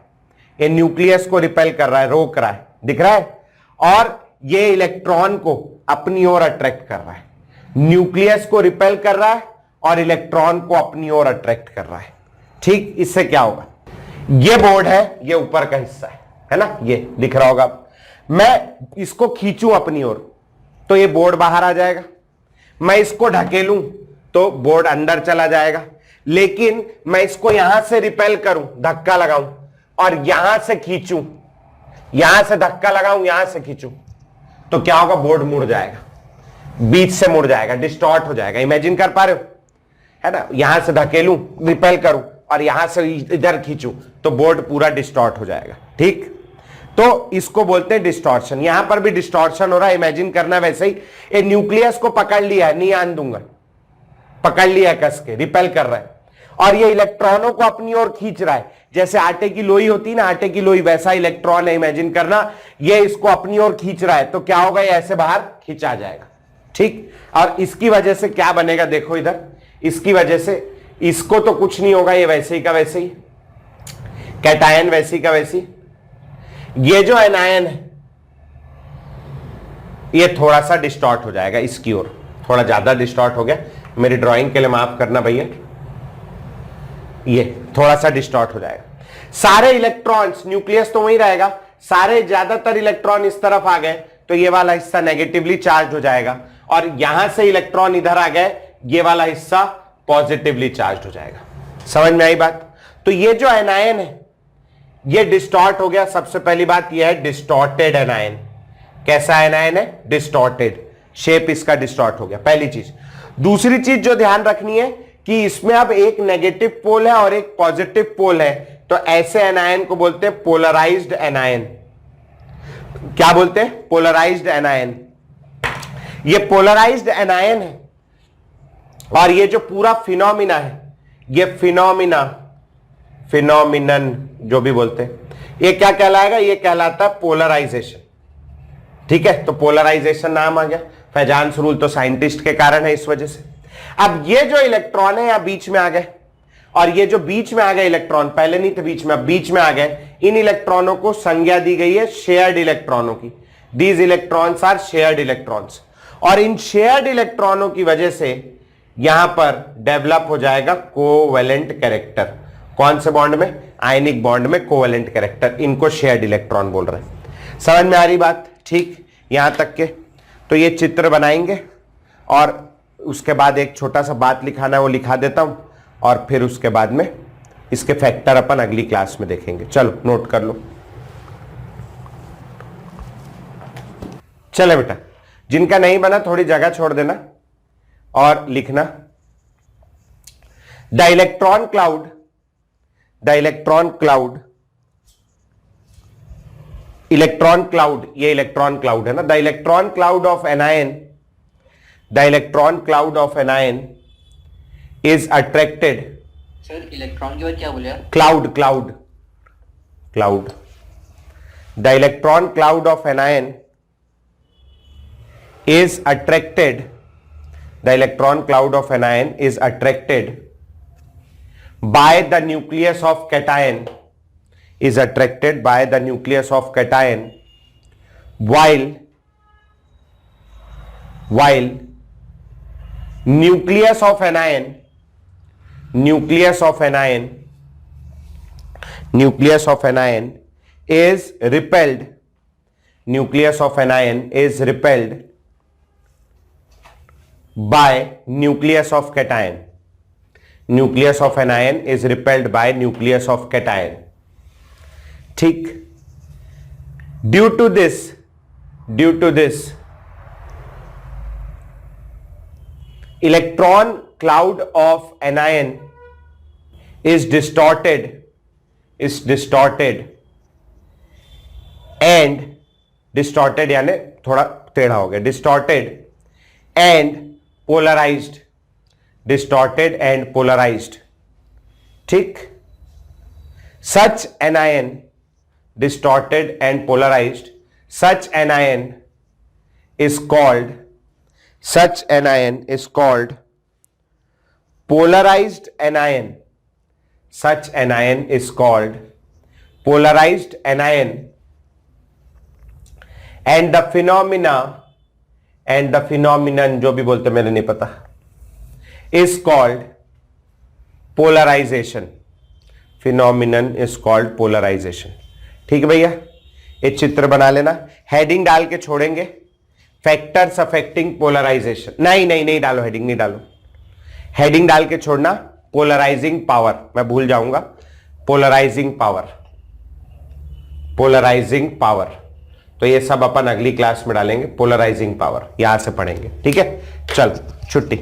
ये न्यूक्लियस को रिपेल कर रहा है, रोक रहा है, दिख रहा है, और ये इलेक्ट्रॉन को अपनी ओर अट्रैक्ट कर रहा है। न्यूक्लियस को रिपेल कर रहा है और इलेक्ट्रॉन को अपनी ओर अट्रैक्ट कर रहा है। ठीक, इससे क्या होगा, ये बोर्ड है, ये ऊपर का हिस्सा है ना, ये दिख रहा होगा। मैं इसको खींचूं अपनी ओर तो ये बोर्ड बाहर आ जाएगा, मैं इसको ढकेलूं तो बोर्ड अंदर चला जाएगा। लेकिन मैं इसको यहां से रिपेल करूं, धक्का लगाऊं और यहां से खींचूं, यहां से धक्का लगाऊं, यहां से खींचूं, तो क्या होगा, बोर्ड मुड़ जाएगा, बीच से मुड़ जाएगा, डिस्टॉर्ट हो जाएगा। इमेजिन कर पा रहे हो, है ना, यहां से धकेलूं, रिपेल करूं और यहां से इधर खींचूं तो बोर्ड पूरा डिस्टॉर्ट हो जाएगा। ठीक, तो इसको बोलते हैं डिस्टॉर्शन। यहां पर भी डिस्टॉर्शन हो रहा है, इमेजिन करना वैसे ही। ये न्यूक्लियस को पकड़ लिया है, नहीं आन दूंगा, पकड़ लिया है कस के, रिपेल कर रहा है, और ये इलेक्ट्रॉनों को अपनी ओर खींच रहा है। जैसे आटे की लोई होती है ना, आटे की लोई, वैसा इलेक्ट्रॉन है, इमेजिन करना, ये इसको अपनी ओर खींच रहा है, तो क्या होगा, ये ऐसे बाहर खींचा जाएगा। ठीक, और इसकी वजह से क्या बनेगा, देखो इधर, इसकी वजह से इसको तो कुछ नहीं होगा, ये वैसे ही का वैसे ही, कैटायन वैसे ही का वैसे ही। ये जो एनायन है ये थोड़ा सा डिस्टॉर्ट हो जाएगा इसकी ओर, थोड़ा ज्यादा डिस्टॉर्ट हो गया, मेरी ड्राइंग के लिए माफ करना भैया, ये थोड़ा सा डिस्टॉर्ट हो जाएगा। सारे इलेक्ट्रॉन्स, न्यूक्लियस तो वहीं रहेगा, सारे ज्यादातर इलेक्ट्रॉन इस तरफ आ गए तो ये वाला हिस्सा नेगेटिवली चार्ज हो जाएगा, और यहां से इलेक्ट्रॉन इधर आ गए, ये वाला हिस्सा पॉजिटिवली चार्ज हो जाएगा। समझ में आई बात। तो ये जो एनायन है ये डिस्टॉर्ट हो गया। सबसे पहली बात यह है डिस्टॉर्टेड एनायन। कैसा एनायन है, डिस्टॉर्टेड, शेप इसका डिस्टॉर्ट हो गया, पहली चीज। दूसरी चीज जो ध्यान रखनी है कि इसमें अब एक नेगेटिव पोल है और एक पॉजिटिव पोल है, तो ऐसे एनायन को बोलते हैं पोलराइज्ड एनायन। क्या बोलते हैं, पोलराइज्ड एनायन। ये पोलराइज्ड एनायन है, और ये जो पूरा फिनोमिना है, ये फिनोमिनन जो भी बोलते हैं, ये क्या कहलाएगा, ये कहलाता है पोलराइजेशन। ठीक है, तो पोलराइजेशन नाम आ गया। फैजान रूल तो साइंटिस्ट के कारण है, इस वजह से। अब ये जो इलेक्ट्रॉन है यहां बीच में आ गए, और ये जो बीच में आ गए इलेक्ट्रॉन, पहले नहीं थे बीच में, अब बीच में आ गए, इन इलेक्ट्रॉनों को संज्ञा दी गई है शेयर्ड इलेक्ट्रॉनों की। These electrons are shared electrons, और इन शेयर्ड इलेक्ट्रॉनों की वजह से यहां पर डेवलप हो जाएगा कोवेलेंट कैरेक्टर। कौन से बॉन्ड में, आयनिक बॉन्ड में कोवेलेंट कैरेक्टर, इनको शेयर्ड इलेक्ट्रॉन बोल रहे हैं। समझ में आ रही बात। ठीक, यहां तक के। तो ये चित्र बनाएंगे और उसके बाद एक छोटा सा बात लिखाना है, वो लिखा देता हूं, और फिर उसके बाद में इसके फैक्टर अपन अगली क्लास में देखेंगे। चलो नोट कर लो। चले बेटा, जिनका नहीं बना थोड़ी जगह छोड़ देना और लिखना। The electron cloud electron cloud, ये इलेक्ट्रॉन क्लाउड है ना, the electron cloud of anion is attracted. Sir electron के बाद क्या बोले आप? Cloud. The electron cloud of anion is attracted, the electron cloud of anion is attracted by the nucleus of cation, is attracted by the nucleus of cation, while nucleus of anion is repelled, by nucleus of cation. Nucleus of anion is repelled by nucleus of cation. ठीक, due to this electron cloud of anion is distorted and distorted यानी थोड़ा टेढ़ा हो गया, distorted and polarized, ठीक। such anion distorted and polarized, such anion is called polarized anion. Such anion is called polarized anion, and the phenomenon जो भी बोलते मेरे नहीं पता, is called polarization. Phenomenon is called polarization. ठीक है भैया, ये चित्र बना लेना, हेडिंग डाल के छोड़ेंगे, फैक्टर्स अफेक्टिंग पोलराइजेशन। नहीं डालो, हेडिंग नहीं डालो, हेडिंग डाल के छोड़ना, पोलराइजिंग पावर, मैं भूल जाऊंगा, पोलराइजिंग पावर। तो ये सब अपन अगली क्लास में डालेंगे, पोलराइजिंग पावर यहां से पढ़ेंगे, ठीक है। चल छुट्टी।